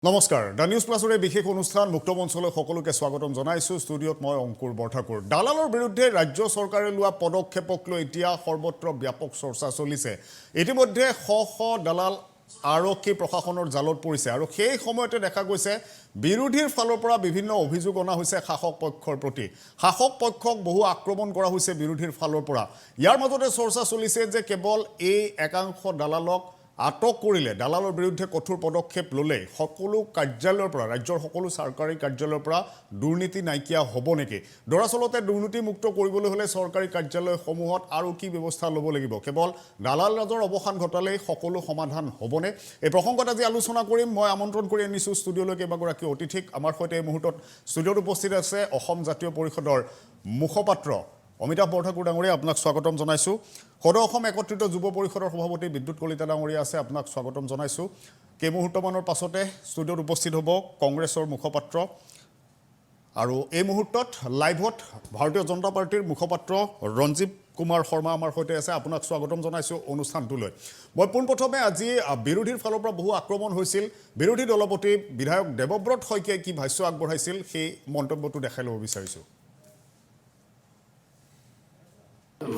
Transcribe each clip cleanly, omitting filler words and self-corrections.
নমস্কাৰ the news প্লাছৰ এই বিশেষ অনুষ্ঠান মুক্ত মঞ্চলৈ সকলোকে স্বাগতম জনাইছো ষ্টুডিঅ'ত মই অংকুৰ বৰঠাকুৰ দালালৰ বিৰুদ্ধে ৰাজ্য চৰকাৰে লোৱা পদক্ষেপক লৈ এতিয়া সৰ্বত্ৰ ব্যাপক চৰ্চা চলিছে ইতিমধ্যে শ দালাল আৰক্ষী প্ৰশাসনৰ জালত পৰিছে আৰু সেই সময়তে দেখা গৈছে বিৰোধীৰ ফালৰ পৰা বিভিন্ন অভিযোগ অনা হৈছে শাসক পক্ষৰ প্ৰতি শাসক পক্ষক বহু আক্ৰমণ কৰা হৈছে বিৰোধীৰ ফালৰ পৰা ইয়াৰ মাজতে চৰ্চা চলিছে যে কেৱল এই একাংশ দালালক আটক কৰিলে দালালৰ বিৰুদ্ধে কঠোৰ পদক্ষেপ ললে সকলো কাৰ্যালয়ৰ পৰা ৰাজ্যৰ সকলো চৰকাৰী কাৰ্যালয়ৰ পৰা দুৰ্নীতি নাইকিয়া হ'ব নেকি দৰাচলতে দুৰ্নীতি মুক্ত কৰিবলৈ হলে চৰকাৰী কাৰ্যালয়সমূহত আৰু কি ব্যৱস্থা ল'ব লাগিব কেৱল দালাল ৰাজৰ অৱসান ঘটালেই সকলো সমাধান হ'বনে এই প্ৰসংগত আজি আলোচনা কৰিম মই আমন্ত্ৰণ কৰি আনিছো ষ্টুডিঅ'লৈ কেইবাগৰাকী অতিথিক আমাৰ সৈতে এই মুহূৰ্তত ষ্টুডিঅ'ত উপস্থিত আছে অসম জাতীয় পৰিষদৰ মুখপাত্ৰ অমিতাভ বৰঠাকুৰ ডাঙৰীয়া আপোনাক স্বাগতম জনাইছো সদৌ অসম একত্ৰিত যুৱ পৰিষদৰ সভাপতি বিদ্যুৎ কলিতা ডাঙৰীয়া আছে আপোনাক স্বাগতম জনাইছো কেই মুহূৰ্তমানৰ পাছতে ষ্টুডিঅ'ত উপস্থিত হ'ব কংগ্ৰেছৰ মুখপাত্ৰ আৰু এই মুহূৰ্তত লাইভত ভাৰতীয় জনতা পাৰ্টিৰ মুখপাত্ৰ ৰঞ্জীৱ কুমাৰ শৰ্মা আমাৰ সৈতে আছে আপোনাক স্বাগতম জনাইছো অনুষ্ঠানটোলৈ মই পোনপ্ৰথমে আজি বিৰোধীৰ ফালৰ পৰা বহু আক্ৰমণ হৈছিল বিৰোধী দলপতি বিধায়ক দেৱব্ৰত শইকীয়াই কি ভাষ্য আগবঢ়াইছিল সেই মন্তব্যটো দেখাই ল'ব বিচাৰিছো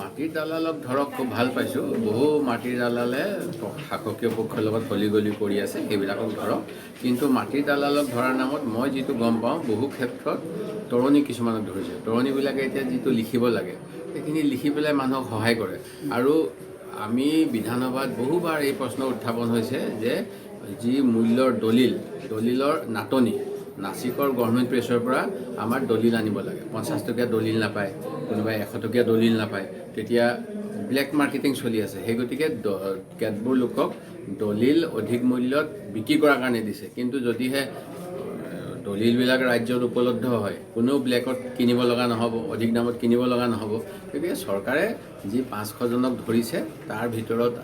মাটিৰ দালালক ধৰক খুব ভাল পাইছোঁ বহু মাটিৰ দালালে শাসকীয় পক্ষৰ লগত গলি কৰি আছে সেইবিলাকক ধৰক কিন্তু মাটিৰ দালালক ধৰাৰ নামত মই যিটো গম পাওঁ বহু ক্ষেত্ৰত তৰণি কিছুমানক ধৰিছে তৰণিবিলাকে এতিয়া যিটো লিখিব লাগে সেইখিনি লিখি পেলাই মানুহক সহায় কৰে আৰু আমি বিধানসভাত বহুবাৰ এই প্ৰশ্ন উত্থাপন হৈছে যে যি মূল্যৰ দলিলৰ নাটনি নাচিকৰ গভৰ্ণমেণ্ট প্ৰেছৰ পৰা আমাৰ দলিল আনিব লাগে 50 টকীয়া দলিল নাপায় কোনোবাই 100 টকীয়া দলিল নাপায় তেতিয়া ব্লেক মাৰ্কেটিং চলি আছে সেই গতিকে কেতবোৰ লোকক দলিল অধিক মূল্যত বিক্ৰী কৰাৰ কাৰণে দিছে কিন্তু যদিহে দলিলবিলাক ৰাজ্যত উপলব্ধ হয় কোনো ব্লেকত কিনিব লগা নহ'ব অধিক দামত কিনিব লগা নহ'ব গতিকে চৰকাৰে যি 500জনক ধৰিছে তাৰ ভিতৰত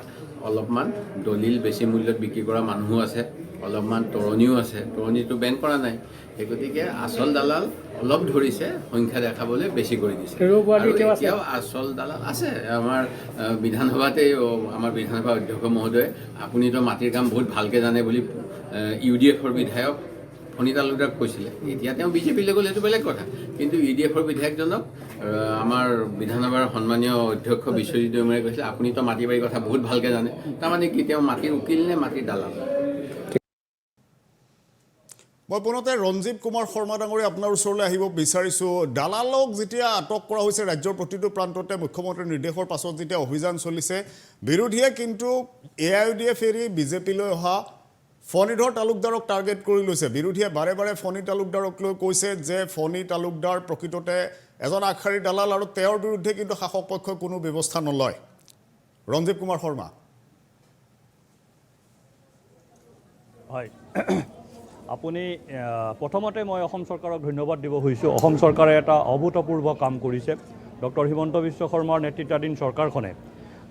অলপমান দলিল বেছি মূল্যত বিক্ৰী কৰা মানুহো আছে অলপমান তৰণিও আছে তৰণিটো বেন কৰা নাই সেই গতিকে আচল দালাল অলপ ধৰিছে সংখ্যা দেখাবলৈ বেছি কৰি দিছে আৰু এতিয়াও আচল দালাল আছে আমাৰ বিধানসভাতেই আমাৰ বিধানসভা অধ্যক্ষ মহোদয় আপুনিতো মাটিৰ কাম বহুত ভালকৈ জানে বুলি UDFৰ বিধায়ক ফণী তালুকদাৰক কৈছিলে এতিয়া তেওঁ বিজেপিলৈ গ'ল সেইটো বেলেগ কথা কিন্তু UDFৰ বিধায়কজনক আমাৰ বিধানসভাৰ সন্মানীয় অধ্যক্ষ বিশ্বজিৎ দৈমাৰীয়ে কৈছিলে আপুনিতো মাটি বাৰীৰ কথা বহুত ভালকৈ জানে তাৰমানে কি তেওঁ মাটিৰ উকিল নে মাটিৰ দালাল মই পুনতে ৰঞ্জীৱ কুমাৰ শৰ্মা ডাঙৰীয়া আপোনাৰ ওচৰলৈ আহিব বিচাৰিছো দালালক যেতিয়া আটক কৰা হৈছে ৰাজ্যৰ প্ৰতিটো প্ৰান্ততে মুখ্যমন্ত্ৰীৰ নিৰ্দেশৰ পাছত যেতিয়া অভিযান চলিছে বিৰোধীয়ে কিন্তু AIUDF এৰি বিজেপিলৈ অহা ফণীধৰ তালুকদাৰক টাৰ্গেট কৰি লৈছে বিৰোধীয়ে বাৰে বাৰে ফণী তালুকদাৰক লৈ কৈছে যে ফণী তালুকদাৰ প্ৰকৃততে এজন আগশাৰীৰ দালাল আৰু তেওঁৰ বিৰুদ্ধে কিন্তু শাসক পক্ষই কোনো ব্যৱস্থা নলয় ৰঞ্জীৱ কুমাৰ শৰ্মা হয় আপুনি প্ৰথমতে মই অসম চৰকাৰক ধন্যবাদ দিব খুজিছোঁ অসম চৰকাৰে এটা অভূতপূৰ্ব কাম কৰিছে ডক্টৰ হিমন্ত বিশ্ব শৰ্মাৰ নেতৃত্বাধীন চৰকাৰখনে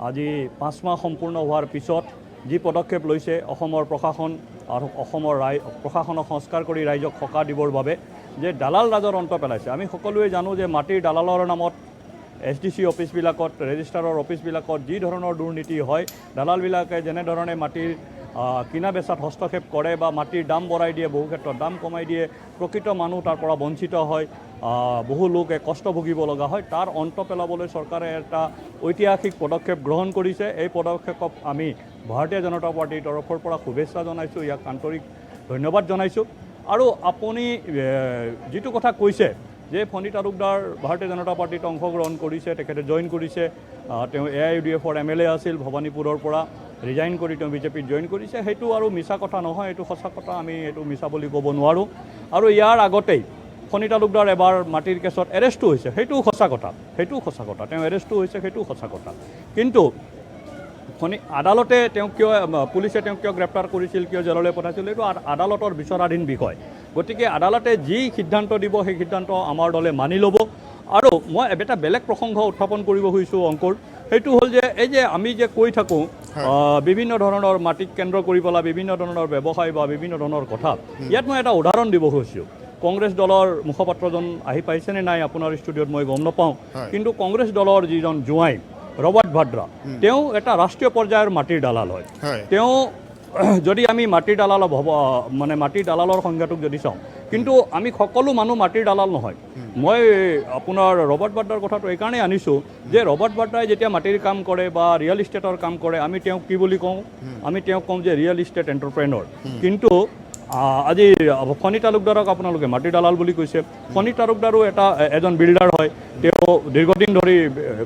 আজি 5 মাহ সম্পূৰ্ণ হোৱাৰ পিছত যি পদক্ষেপ লৈছে অসমৰ প্ৰশাসন আৰু অসমৰ প্ৰশাসনক সংস্কাৰ কৰি ৰাইজক সকাহ দিবৰ বাবে যে দালাল ৰাজৰ অন্ত পেলাইছে আমি সকলোৱে জানো যে মাটিৰ দালালৰ নামত SDC অফিচবিলাকত ৰেজিষ্ট্ৰাৰৰ অফিচবিলাকত যি ধৰণৰ দুৰ্নীতি হয় দালালবিলাকে যেনেধৰণে মাটিৰ কিনা বেচাত হস্তক্ষেপ কৰে বা মাটিৰ দাম বঢ়াই দিয়ে বহু ক্ষেত্ৰত দাম কমাই দিয়ে প্ৰকৃত মানুহ তাৰ পৰা বঞ্চিত হয় বহু লোকে কষ্ট ভুগিব লগা হয় তাৰ অন্ত পেলাবলৈ চৰকাৰে এটা ঐতিহাসিক পদক্ষেপ গ্ৰহণ কৰিছে এই পদক্ষেপক আমি ভাৰতীয় জনতা পাৰ্টিৰ তৰফৰ পৰা শুভেচ্ছা জনাইছোঁ ইয়াক আন্তৰিক ধন্যবাদ জনাইছোঁ আৰু আপুনি যিটো কথা কৈছে যে ফণী তালুকদাৰ ভাৰতীয় জনতা পাৰ্টিত অংশগ্ৰহণ কৰিছে তেখেতে জইন কৰিছে তেওঁ AIUDFৰ MLA আছিল ভৱানীপুৰৰ পৰা ৰিজাইন কৰি তেওঁ বিজেপিত জইন কৰিছে সেইটো আৰু মিছা কথা নহয় এইটো সঁচা কথা আমি এইটো মিছা বুলি ক'ব নোৱাৰোঁ আৰু ইয়াৰ আগতেই ফণী তালুকদাৰ এবাৰ মাটিৰ কেছত এৰেষ্টো হৈছে সেইটোও সঁচা কথা তেওঁ এৰেষ্টো হৈছে সেইটোও সঁচা কথা কিন্তু আদালতে তেওঁ কিয় পুলিচে তেওঁক কিয় গ্ৰেপ্তাৰ কৰিছিল কিয় জেললৈ পঠাইছিল এইটো আদালতৰ বিচাৰাধীন বিষয় গতিকে আদালতে যি সিদ্ধান্ত দিব সেই সিদ্ধান্ত আমাৰ দলে মানি ল'ব আৰু মই এটা বেলেগ প্ৰসংগ উত্থাপন কৰিব খুজিছোঁ অংকুৰ সেইটো হ'ল যে এই যে আমি যে কৈ থাকোঁ বিভিন্ন ধৰণৰ মাটিক কেন্দ্ৰ কৰি পেলাই বিভিন্ন ধৰণৰ ব্যৱসায় বা বিভিন্ন ধৰণৰ কথা ইয়াত মই এটা উদাহৰণ দিব খুজিছোঁ কংগ্ৰেছ দলৰ মুখপাত্ৰজন আহি পাইছেনে নাই আপোনাৰ ষ্টুডিঅ'ত মই গম নাপাওঁ কিন্তু কংগ্ৰেছ দলৰ যিজন জোঁৱাই ৰবাৰ্ট ভাদ্ৰা তেওঁ এটা ৰাষ্ট্ৰীয় পৰ্যায়ৰ মাটিৰ দালাল হয় তেওঁ যদি আমি মাটিৰ দালাল মানে মাটিৰ দালালৰ সংজ্ঞাটোক যদি চাওঁ, কিন্তু আমি সকলো মানুহ মাটিৰ দালাল নহয়। মই আপোনাৰ ৰবাৰ্ট বাড্ৰাৰ কথাটো এইকাৰণেই আনিছোঁ যে ৰবাৰ্ট বাড্ৰাই যেতিয়া মাটিৰ কাম কৰে বা ৰিয়েল ইষ্টেটৰ কাম কৰে, আমি তেওঁক কি বুলি কওঁ? আমি তেওঁক কওঁ যে ৰিয়েল ইষ্টেট এণ্টাৰপ্ৰেনৰ। কিন্তু আজি ফণী তালুকদাৰক আপোনালোকে মাটিৰ দালাল বুলি কৈছে। ফণী তালুকদাৰো এজন বিল্ডাৰ হয়, তেওঁ দীৰ্ঘদিন ধৰি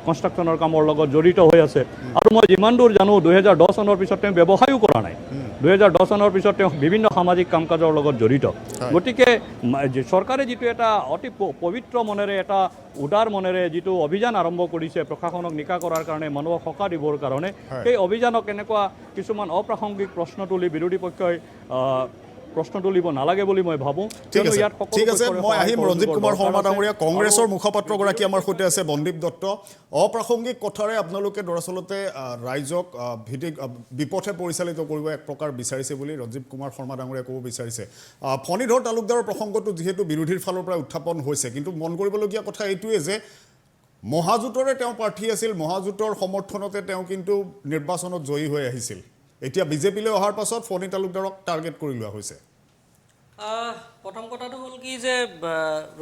কনষ্ট্ৰাকশ্যনৰ কামৰ লগত জড়িত হৈ আছে। আৰু মই যিমান দূৰ জানো 2010 চনৰ পিছত তেওঁ ব্যৱসায়ো কৰা নাই। 2010 চনৰ পিছত তেওঁ বিভিন্ন সামাজিক কাম কাজৰ লগত জড়িত। গতিকে চৰকাৰে যিটো এটা অতি পবিত্ৰ মনেৰে, এটা উদাৰ মনেৰে যিটো অভিযান আৰম্ভ কৰিছে প্ৰশাসনক নিকা কৰাৰ কাৰণে, মানুহক সকাহ দিবৰ কাৰণে, সেই অভিযানক এনেকুৱা কিছুমান অপ্ৰাসংগিক প্ৰশ্ন তুলি বিৰোধী পক্ষই প্ৰশ্ন তুলিব নালাগে বুলি মই ভাবোঁ। ঠিক আছে, মই আহিম ৰঞ্জিত কুমাৰ শৰ্মা ডাঙৰীয়া। কংগ্ৰেছৰ মুখপাত্ৰগৰাকী আমাৰ সৈতে আছে, বন্দীপ দত্ত। অপ্ৰাসংগিক কথাৰে আপোনালোকে দৰাচলতে ৰাইজক বিপথে পৰিচালিত কৰিব এক প্ৰকাৰ বিচাৰিছে বুলি ৰঞ্জিত কুমাৰ শৰ্মা ডাঙৰীয়াই ক'ব বিচাৰিছে। ফণীধৰ তালুকদাৰৰ প্ৰসংগটো যিহেতু বিৰোধীৰ ফালৰ পৰা উত্থাপন হৈছে, কিন্তু মন কৰিবলগীয়া কথা এইটোৱে যে মহাজোঁটৰে তেওঁ প্ৰাৰ্থী আছিল, মহাজোঁটৰ সমৰ্থনতে তেওঁ কিন্তু নিৰ্বাচনত জয়ী হৈ আহিছিল। এতিয়া বিজেপিলৈ অহাৰ পাছত ফণী তালুকদাৰক টাৰ্গেট কৰি লোৱা হৈছে। প্ৰথম কথাটো হ'ল কি যে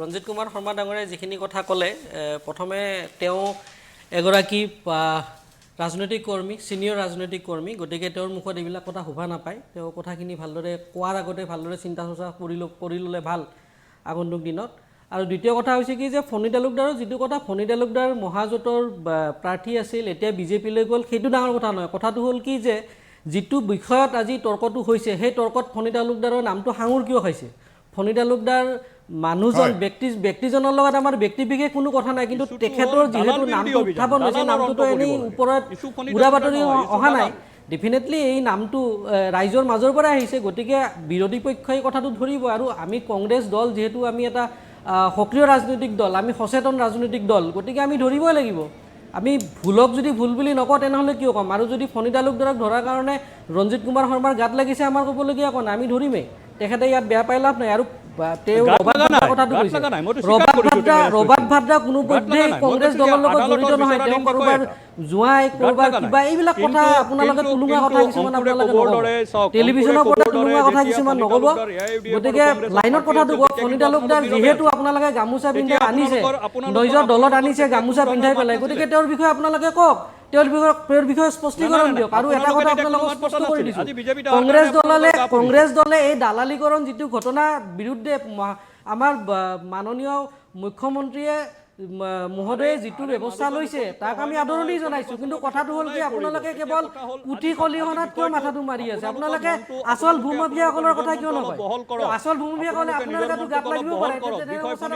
ৰঞ্জিত কুমাৰ শৰ্মা ডাঙৰীয়াই যিখিনি কথা ক'লে, প্ৰথমে তেওঁ এগৰাকী ৰাজনৈতিক কৰ্মী, ছিনিয়ৰ ৰাজনৈতিক কৰ্মী, গতিকে তেওঁৰ মুখত এইবিলাক কথা শোভা নাপায়। তেওঁ কথাখিনি ভালদৰে কোৱাৰ আগতে ভালদৰে চিন্তা চৰ্চা কৰি ল'লে ভাল আগন্তুক দিনত। আৰু দ্বিতীয় কথা হৈছে কি যে ফণী তালুকদাৰৰ যিটো কথা, ফণী তালুকদাৰ মহাজোঁটৰ প্ৰাৰ্থী আছিল, এতিয়া বিজেপিলৈ গ'ল, সেইটো ডাঙৰ কথা নহয়। কথাটো হ'ল কি যে যিটো বিষয়ত আজি তৰ্কটো হৈছে, সেই তৰ্কত ফণী তালুকদাৰৰ নামটো সাঙুৰ কিয় খাইছে? ফণী তালুকদাৰ মানুহজন ব্যক্তিজনৰ লগত আমাৰ ব্যক্তি বিশেষ কোনো কথা নাই, কিন্তু তেখেতৰ যিহেতু নামটো উত্থাপন হৈছে, নামটোতো এনেই ওপৰত উৰা বাতৰি অহা নাই। ডেফিনেটলি এই নামটো ৰাইজৰ মাজৰ পৰাই আহিছে, গতিকে বিৰোধী পক্ষই কথাটো ধৰিব। আৰু আমি কংগ্ৰেছ দল যিহেতু আমি এটা সক্ৰিয় ৰাজনৈতিক দল, আমি সচেতন ৰাজনৈতিক দল, গতিকে আমি ধৰিবই লাগিব। আমি ভুলক যদি ভুল বুলি নকওঁ তেনেহ'লে কিয় ক'ম? আৰু যদি ফণী তালুকদাৰক ধৰাৰ কাৰণে ৰঞ্জিত কুমাৰ শৰ্মাৰ গাত লাগিছে, আমাৰ ক'বলগীয়া একো নাই, আমি ধৰিমেই। তেখেতে ইয়াত বেয়া পাই লাভ নাই। আৰু তেওঁ ৰবাৰ্ট ভাদ্ৰা কোনো পধ্যেই কংগ্ৰেছ দলৰ লগত জড়িত নহয়। তেওঁ কাৰোবাৰ জোঁৱাই, কাৰোবাৰ কিবা, এইবিলাক কথা আপোনালোকে টুলুঙা কথা কিছুমান আপোনালোকে নক'ব, টেলিভিশ্যনৰ পৰা টুলুঙা কথা কিছুমান নক'ব। গতিকে লাইনত কথাটো কওক, ফণী তালুকদাৰ যিহেতু আপোনালোকে গামোচা পিন্ধাই আনিছে, নিজৰ দলত আনিছে গামোচা পিন্ধাই পেলাই, গতিকে তেওঁৰ বিষয়ে আপোনালোকে কওক, তেওঁৰ বিষয়ে স্পষ্টীকৰণ দিয়ক। আৰু এটা কথা আপোনালোকক স্পষ্ট কৰি দিছোঁ, কংগ্ৰেছ দলে এই দালালীকৰণ যিটো ঘটনাৰ বিৰুদ্ধে আমাৰ মাননীয় মুখ্যমন্ত্ৰীয়ে মহোদয়ে যিটো ব্যৱস্থা লৈছে তাক আমি আদৰণি জনাইছোঁ। কিন্তু কথাটো হ'ল কি, আপোনালোকে কেৱল পুথি খলিহনাত কিয় মাথাটো মাৰি আছে? আপোনালোকে আচল ভূমিভীয়াসকলৰ কথা কিয় নকয়? আচল ভূমিভীয়াসকলে আপোনালোকেতো গাত লাগিব পাৰে।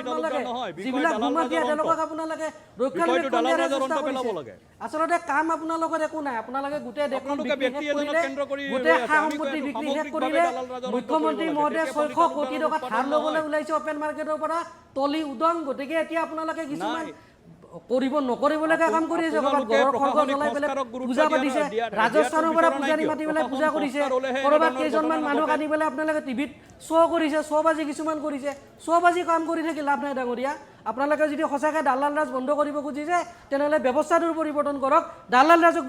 আপোনালোকে যিবিলাক ভূমিভীয়া তেওঁলোকক আপোনালোকে ৰক্ষণাবেক্ষণ দিয়াৰ চেষ্টা কৰিছে। আচলতে কাম আপোনালোকৰ একো নাই। আপোনালোকে গোটেই দেশখন বিক্ৰী শেষ কৰিলে, গোটেই সা সম্পত্তি বিক্ৰী শেষ কৰিলে। মুখ্যমন্ত্ৰী মহোদয়ে 600 কোটি টকা ধাৰ ল'বলৈ ওলাইছে অপেন মাৰ্কেটৰ পৰা, তলি উদং। গতিকে এতিয়া আপোনালোকে কিছুমান কৰিব নকৰিবলগীয়া কাম কৰি আছে। ক'ৰবাত ঘৰৰ খৰচ জ্বলাই পেলাই পূজা পাতিছে, ৰাজস্থানৰ পৰা পূজাৰী মাতি পেলাই পূজা কৰিছে, ক'ৰবাত কেইজনমান মানুহক আনি পেলাই আপোনালোকে টিভিত শ্ব' কৰিছে, শ্ব'বাজি কিছুমান কৰিছে। শ্ব'বাজি কাম কৰি থাকি লাভ নাই ডাঙৰীয়া। আপোনালোকে যদি সঁচাকৈ দালাল ৰাজ বন্ধ কৰিব খুজিছে তেনেহ'লে ব্যৱস্থাটোৰ পৰিৱৰ্তন কৰক, দালাল ৰাজক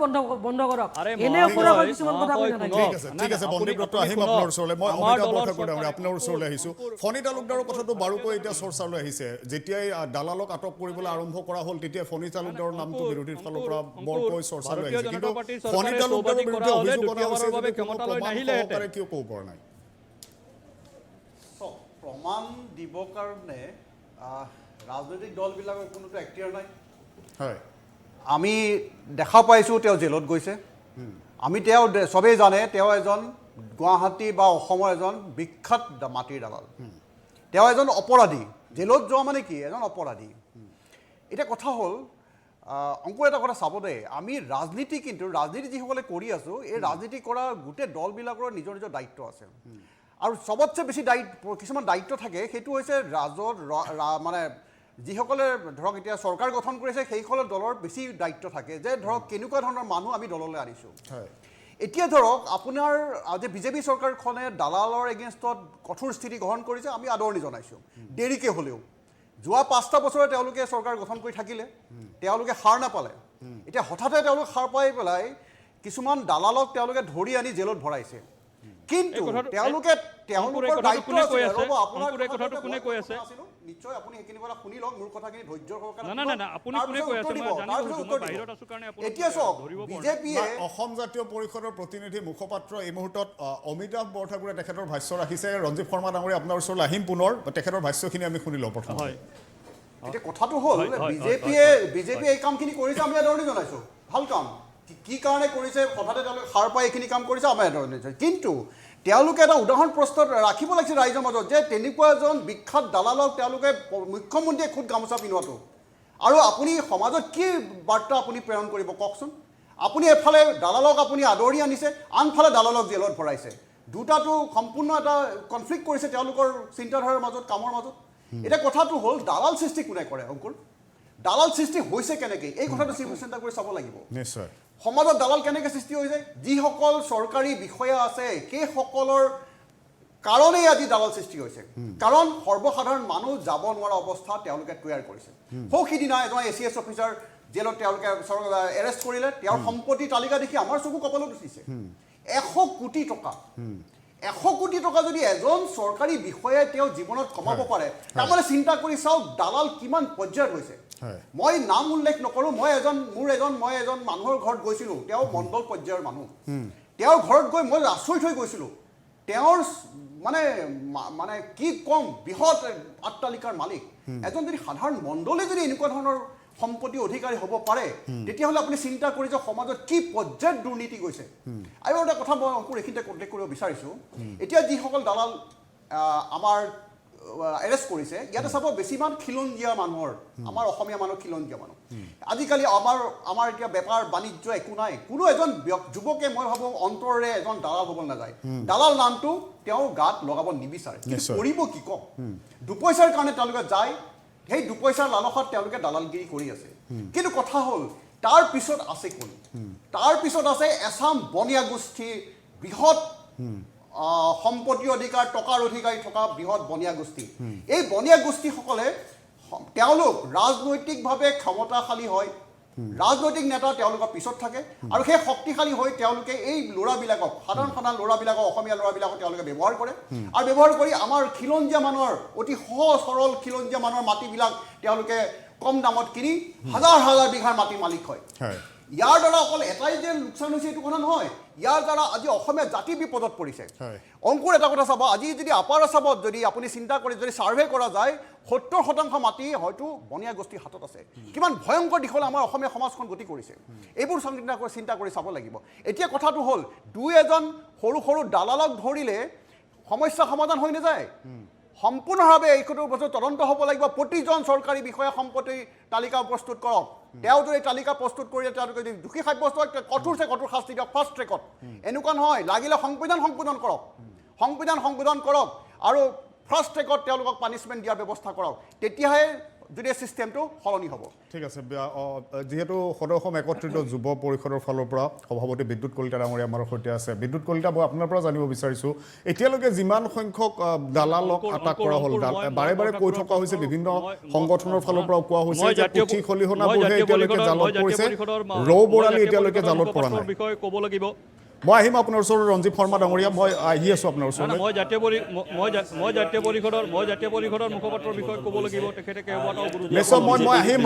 বন্ধ কৰক। এনে ওপৰত কিছুমান কথা কৈ নাথাকিব। ঠিক আছে বন্দীপ দত্ত, আহিম আপোনাৰ ওচৰলৈ। মই অমিতাভ বৰঠাকুৰ আপোনাৰ ওচৰলৈ আহিছোঁ। ফণী তালুকদাৰৰ কথাটো বাৰুকৈ এতিয়া চৰ্চালৈ আহিছে। যেতিয়াই দালালক আটক কৰিবলৈ আৰম্ভ কৰা হ'ল, তেতিয়াই ফণী তালুকদাৰৰ নামটো বিৰোধীৰ ফালৰ পৰা বৰকৈ চৰ্চালৈ আহিছে। কিন্তু ফণী তালুকদাৰৰ বিৰুদ্ধে অভিযোগ অনা হৈছে যে কোনো প্ৰমাণ সহকাৰে কিয় ক'ব পৰা নাই? প্ৰমাণ দিবৰ কাৰণে ৰাজনৈতিক দলবিলাকৰ কোনোটো এক্টিয়াৰ নাই। হয়, আমি দেখা পাইছোঁ তেওঁ জেলত গৈছে। আমি তেওঁ চবেই জানে তেওঁ এজন গুৱাহাটী বা অসমৰ এজন বিখ্যাত মাটিৰ দালাল। তেওঁ এজন অপৰাধী। জেলত যোৱা মানে কি? এজন অপৰাধী। এতিয়া কথা হ'ল অংকুৰ এটা কথা চাব দেই, আমি ৰাজনীতি যিসকলে কৰি আছোঁ, এই ৰাজনীতি কৰা গোটেই দলবিলাকৰ নিজৰ নিজৰ দায়িত্ব আছে। আৰু চবতছে বেছি কিছুমান দায়িত্ব থাকে, সেইটো হৈছে মানে যিসকলে ধৰক এতিয়া চৰকাৰ গঠন কৰিছে সেইসকলৰ দলৰ বেছি দায়িত্ব থাকে, যে ধৰক কেনেকুৱা ধৰণৰ মানুহ আমি দললৈ আনিছোঁ। এতিয়া ধৰক আপোনাৰ আজি বিজেপি চৰকাৰখনে দালালৰ এগেইনষ্টত কঠোৰ স্থিতি গ্ৰহণ কৰিছে, আমি আদৰণি জনাইছোঁ। দেৰিকৈ হ'লেও যোৱা 5টা বছৰে তেওঁলোকে চৰকাৰ গঠন কৰি থাকিলে, তেওঁলোকে সাৰ নাপালে। এতিয়া হঠাতে তেওঁলোকে সাৰ পাই পেলাই কিছুমান দালালক তেওঁলোকে ধৰি আনি জেলত ভৰাইছে। কিন্তু এই কথাটো- তেওঁলোকৰ অংকুৰ, এই কথাটো দায়িত্ব কোনে কৈ আছে। আছে? ৰ'ব, আপোনাৰ অংকুৰ, এই কথাটো কোনে কৈ আছে? নিশ্চয় আপুনি সেইখিনি কথা শুনি লওক, মোৰ কথাখিনি ধৈৰ্য সহকাৰে নাই, নাই, নাই, আপুনি কোনে কৈ আছে? মই জানিব খুজিছোঁ, মই বাহিৰত আছোঁ কাৰণে আপোনাক এতিয়া চাওক, ধৰিব পৰা নাই। বিজেপিয়ে অসম জাতীয় পৰিষদৰ প্ৰতিনিধি মুখপাত্ৰ এই মুহূৰ্তত অমিতাভ বৰঠাকুৰে তেখেতৰ ভাষ্য ৰাখিছে। ৰঞ্জীৱ শৰ্মা ডাঙৰীয়া আপোনাৰ ওচৰলৈ আহিম পুনৰ, তেখেতৰ ভাষ্যখিনি আমি শুনি লওঁ প্ৰথম। হয়, এতিয়া কথাটো হ'ল হয়, হয়, বিজেপিয়ে এই কামখিনি কৰিছে, আমি আদৰণি জনাইছোঁ, ভাল কাম। কি কাৰণে কৰিছে, হঠাতে তেওঁলোকে সাৰ পাই এইখিনি কাম কৰিছে, আমি আদৰণি জনাইছোঁ। কিন্তু তেওঁলোকে এটা উদাহৰণ প্ৰস্তুত ৰাখিব লাগিছিল ৰাইজৰ মাজত, যে তেনেকুৱা এজন বিখ্যাত দালালক তেওঁলোকে মুখ্যমন্ত্ৰীয়ে খুদ গামোচা পিন্ধোৱাটো, আৰু আপুনি সমাজত কি বাৰ্তা আপুনি প্ৰেৰণ কৰিব কওকচোন। আপুনি এফালে দালালক আপুনি আদৰি আনিছে, আনফালে দালালক জেলত ভৰাইছে। দুটাটো সম্পূৰ্ণ এটা কনফ্লিক্ট কৰিছে তেওঁলোকৰ চিন্তাধাৰাৰ মাজত, কামৰ মাজত। এতিয়া কথাটো হ'ল, দালাল সৃষ্টি কোনে কৰে অংকুৰ? দালাল সৃষ্টি হৈছে কেনেকৈ, এই কথাটো চিন্তা কৰি চাব লাগিব। নিশ্চয় সমাজত দালাল কেনেকৈ সৃষ্টি হৈছে? যিসকল চৰকাৰী বিষয়া আছে সেইসকলৰ কাৰণেই আজি দালাল সৃষ্টি হৈছে। কাৰণ সৰ্বসাধাৰণ মানুহ যাব নোৱাৰা অৱস্থা তেওঁলোকে তৈয়াৰ কৰিছে। সিদিনা এজন ACS অফিচাৰ জেলত তেওঁলোকে এৰেষ্ট কৰিলে, তেওঁৰ সম্পত্তিৰ তালিকা দেখি আমাৰ চকু কপালত উঠিছে। 100 কোটি টকা, 100 কোটি টকা যদি এজন চৰকাৰী বিষয়াই তেওঁ জীৱনত কমাব পাৰে, তাৰমানে চিন্তা কৰি চাওক দালাল কিমান পৰ্যায়ত হৈছে। মই নাম উল্লেখ নকৰোঁ, মই এজন মানুহৰ ঘৰত গৈছিলোঁ, তেওঁ মণ্ডল পৰ্যায়ৰ মানুহ। তেওঁৰ ঘৰত গৈ মই আচৰিত হৈ গৈছিলোঁ। তেওঁৰ মানে কি ক'ম, বৃহৎ অট্টালিকাৰ মালিক এজন যদি সাধাৰণ মণ্ডলে যদি এনেকুৱা ধৰণৰ সম্পত্তি অধিকাৰী হ'ব পাৰে, তেতিয়াহ'লে আপুনি চিন্তা কৰি যে সমাজত কি পৰ্যায়ত দুৰ্নীতি গৈছে। আৰু এটা কথা মই অংকুৰ এইখিনিতে কণ্টেক্ট কৰিব বিচাৰিছোঁ, এতিয়া যিসকল দালাল আমাৰ এৰেষ্ট কৰিছে, ইয়াতে চাব বেছিমান খিলঞ্জীয়া মানুহৰ, আমাৰ অসমীয়া মানুহ খিলঞ্জীয়া মানুহ। আজিকালি আমাৰ এতিয়া বেপাৰ বাণিজ্য একো নাই, কোনো এজন যুৱকে মই ভাবোঁ অন্তৰেৰে এজন দালাল হ'ব নাযায়। দালাল নামটো তেওঁ গাত লগাব নিবিচাৰে, কৰিব কি কওক, দুপইচাৰ কাৰণে তেওঁলোকে যায়, সেই দুপইচাৰ লালসাত তেওঁলোকে দালালগিৰি কৰি আছে। কিন্তু কথা হ'ল, তাৰ পিছত আছে কোন? তাৰ পিছত আছে এছাম বনিয়া গোষ্ঠীৰ বৃহৎ সম্পত্তি অধিকাৰ, টকাৰ অধিকাৰী থকা বৃহৎ বনিয়া গোষ্ঠী। এই বনিয়া গোষ্ঠীসকলে তেওঁলোক ৰাজনৈতিকভাৱে ক্ষমতাশালী হয়, ৰাজনৈতিক নেতা তেওঁলোকৰ পিছত থাকে, আৰু সেই শক্তিশালী হৈ তেওঁলোকে এই ল'ৰাবিলাকক, সাধাৰণ ল'ৰাবিলাকক, অসমীয়া ল'ৰাবিলাকক তেওঁলোকে ব্যৱহাৰ কৰে, আৰু ব্যৱহাৰ কৰি আমাৰ খিলঞ্জীয়া মানুহৰ, অতি সহজ সৰল খিলঞ্জীয়া মানুহৰ মাটিবিলাক তেওঁলোকে কম দামত কিনি হাজাৰ হাজাৰ বিঘাৰ মাটিৰ মালিক হয়। ইয়াৰ দ্বাৰা অকল এটাই যে লোকচান হৈছে এইটো কথা নহয়, ইয়াৰ দ্বাৰা আজি অসমীয়া জাতি বিপদত পৰিছে। অংকুৰ এটা কথা চাব, আজি যদি আপাৰ আছামত যদি আপুনি চিন্তা কৰি যদি ছাৰ্ভে কৰা যায়, 70% মাটি হয়তো বনিয়া গোষ্ঠীৰ হাতত আছে। কিমান ভয়ংকৰ দিশলৈ আমাৰ অসমীয়া সমাজখন গতি কৰিছে, এইবোৰ চিন্তা কৰি চাব লাগিব। এতিয়া কথাটো হ'ল, দুই এজন সৰু সৰু দালালক ধৰিলে সমস্যা সমাধান হৈ নাযায়। সম্পূৰ্ণভাৱে এইটো বস্তু তদন্ত হ'ব লাগিব। প্ৰতিজন চৰকাৰী বিষয়া সম্পত্তিৰ তালিকা প্ৰস্তুত কৰক। তেওঁ যদি তালিকা প্ৰস্তুত কৰি তেওঁলোকে যদি দোষী সাব্যস্ত হয়, কঠোৰছে কঠোৰ শাস্তি দিয়ক ফাৰ্ষ্ট ট্ৰেকত। এনেকুৱা নহয়, লাগিলে সংবিধান সংশোধন কৰক আৰু ফাৰ্ষ্ট ট্ৰেকত তেওঁলোকক পানিছমেণ্ট দিয়াৰ ব্যৱস্থা কৰক, তেতিয়াহে যদি চিষ্টেমটো সলনি হ'ব। ঠিক আছে, যিহেতু সদৌ অসম একত্ৰিত যুৱ পৰিষদৰ ফালৰ পৰা সভাপতি বিদ্যুৎ কলিতা ডাঙৰীয়া আমাৰ সৈতে আছে। বিদ্যুৎ কলিতা, মই আপোনাৰ পৰা জানিব বিচাৰিছোঁ, এতিয়ালৈকে যিমান সংখ্যক দালালক আটাক কৰা হ'ল, বাৰে বাৰে কৈ থকা হৈছে, বিভিন্ন সংগঠনৰ ফালৰ পৰাও কোৱা হৈছে যে পুথি খলিহনাবোৰহে এতিয়ালৈকে জালত পৰিছে, ৰৌ বৰালি এতিয়ালৈকে জালত পৰা নাই। বিষয়ে ক'ব লাগিব। মই আহিম আপোনাৰ ওচৰলৈ ৰঞ্জীৱ শৰ্মা ডাঙৰীয়া, মই আহি আছোঁ আপোনাৰ ওচৰলৈ। মই জাতীয় পৰিষদৰ মুখপাত্ৰৰ বিষয়ে ক'ব লাগিব, তেখেতে কেইবাটাও নিশ্চয় মই আহিম,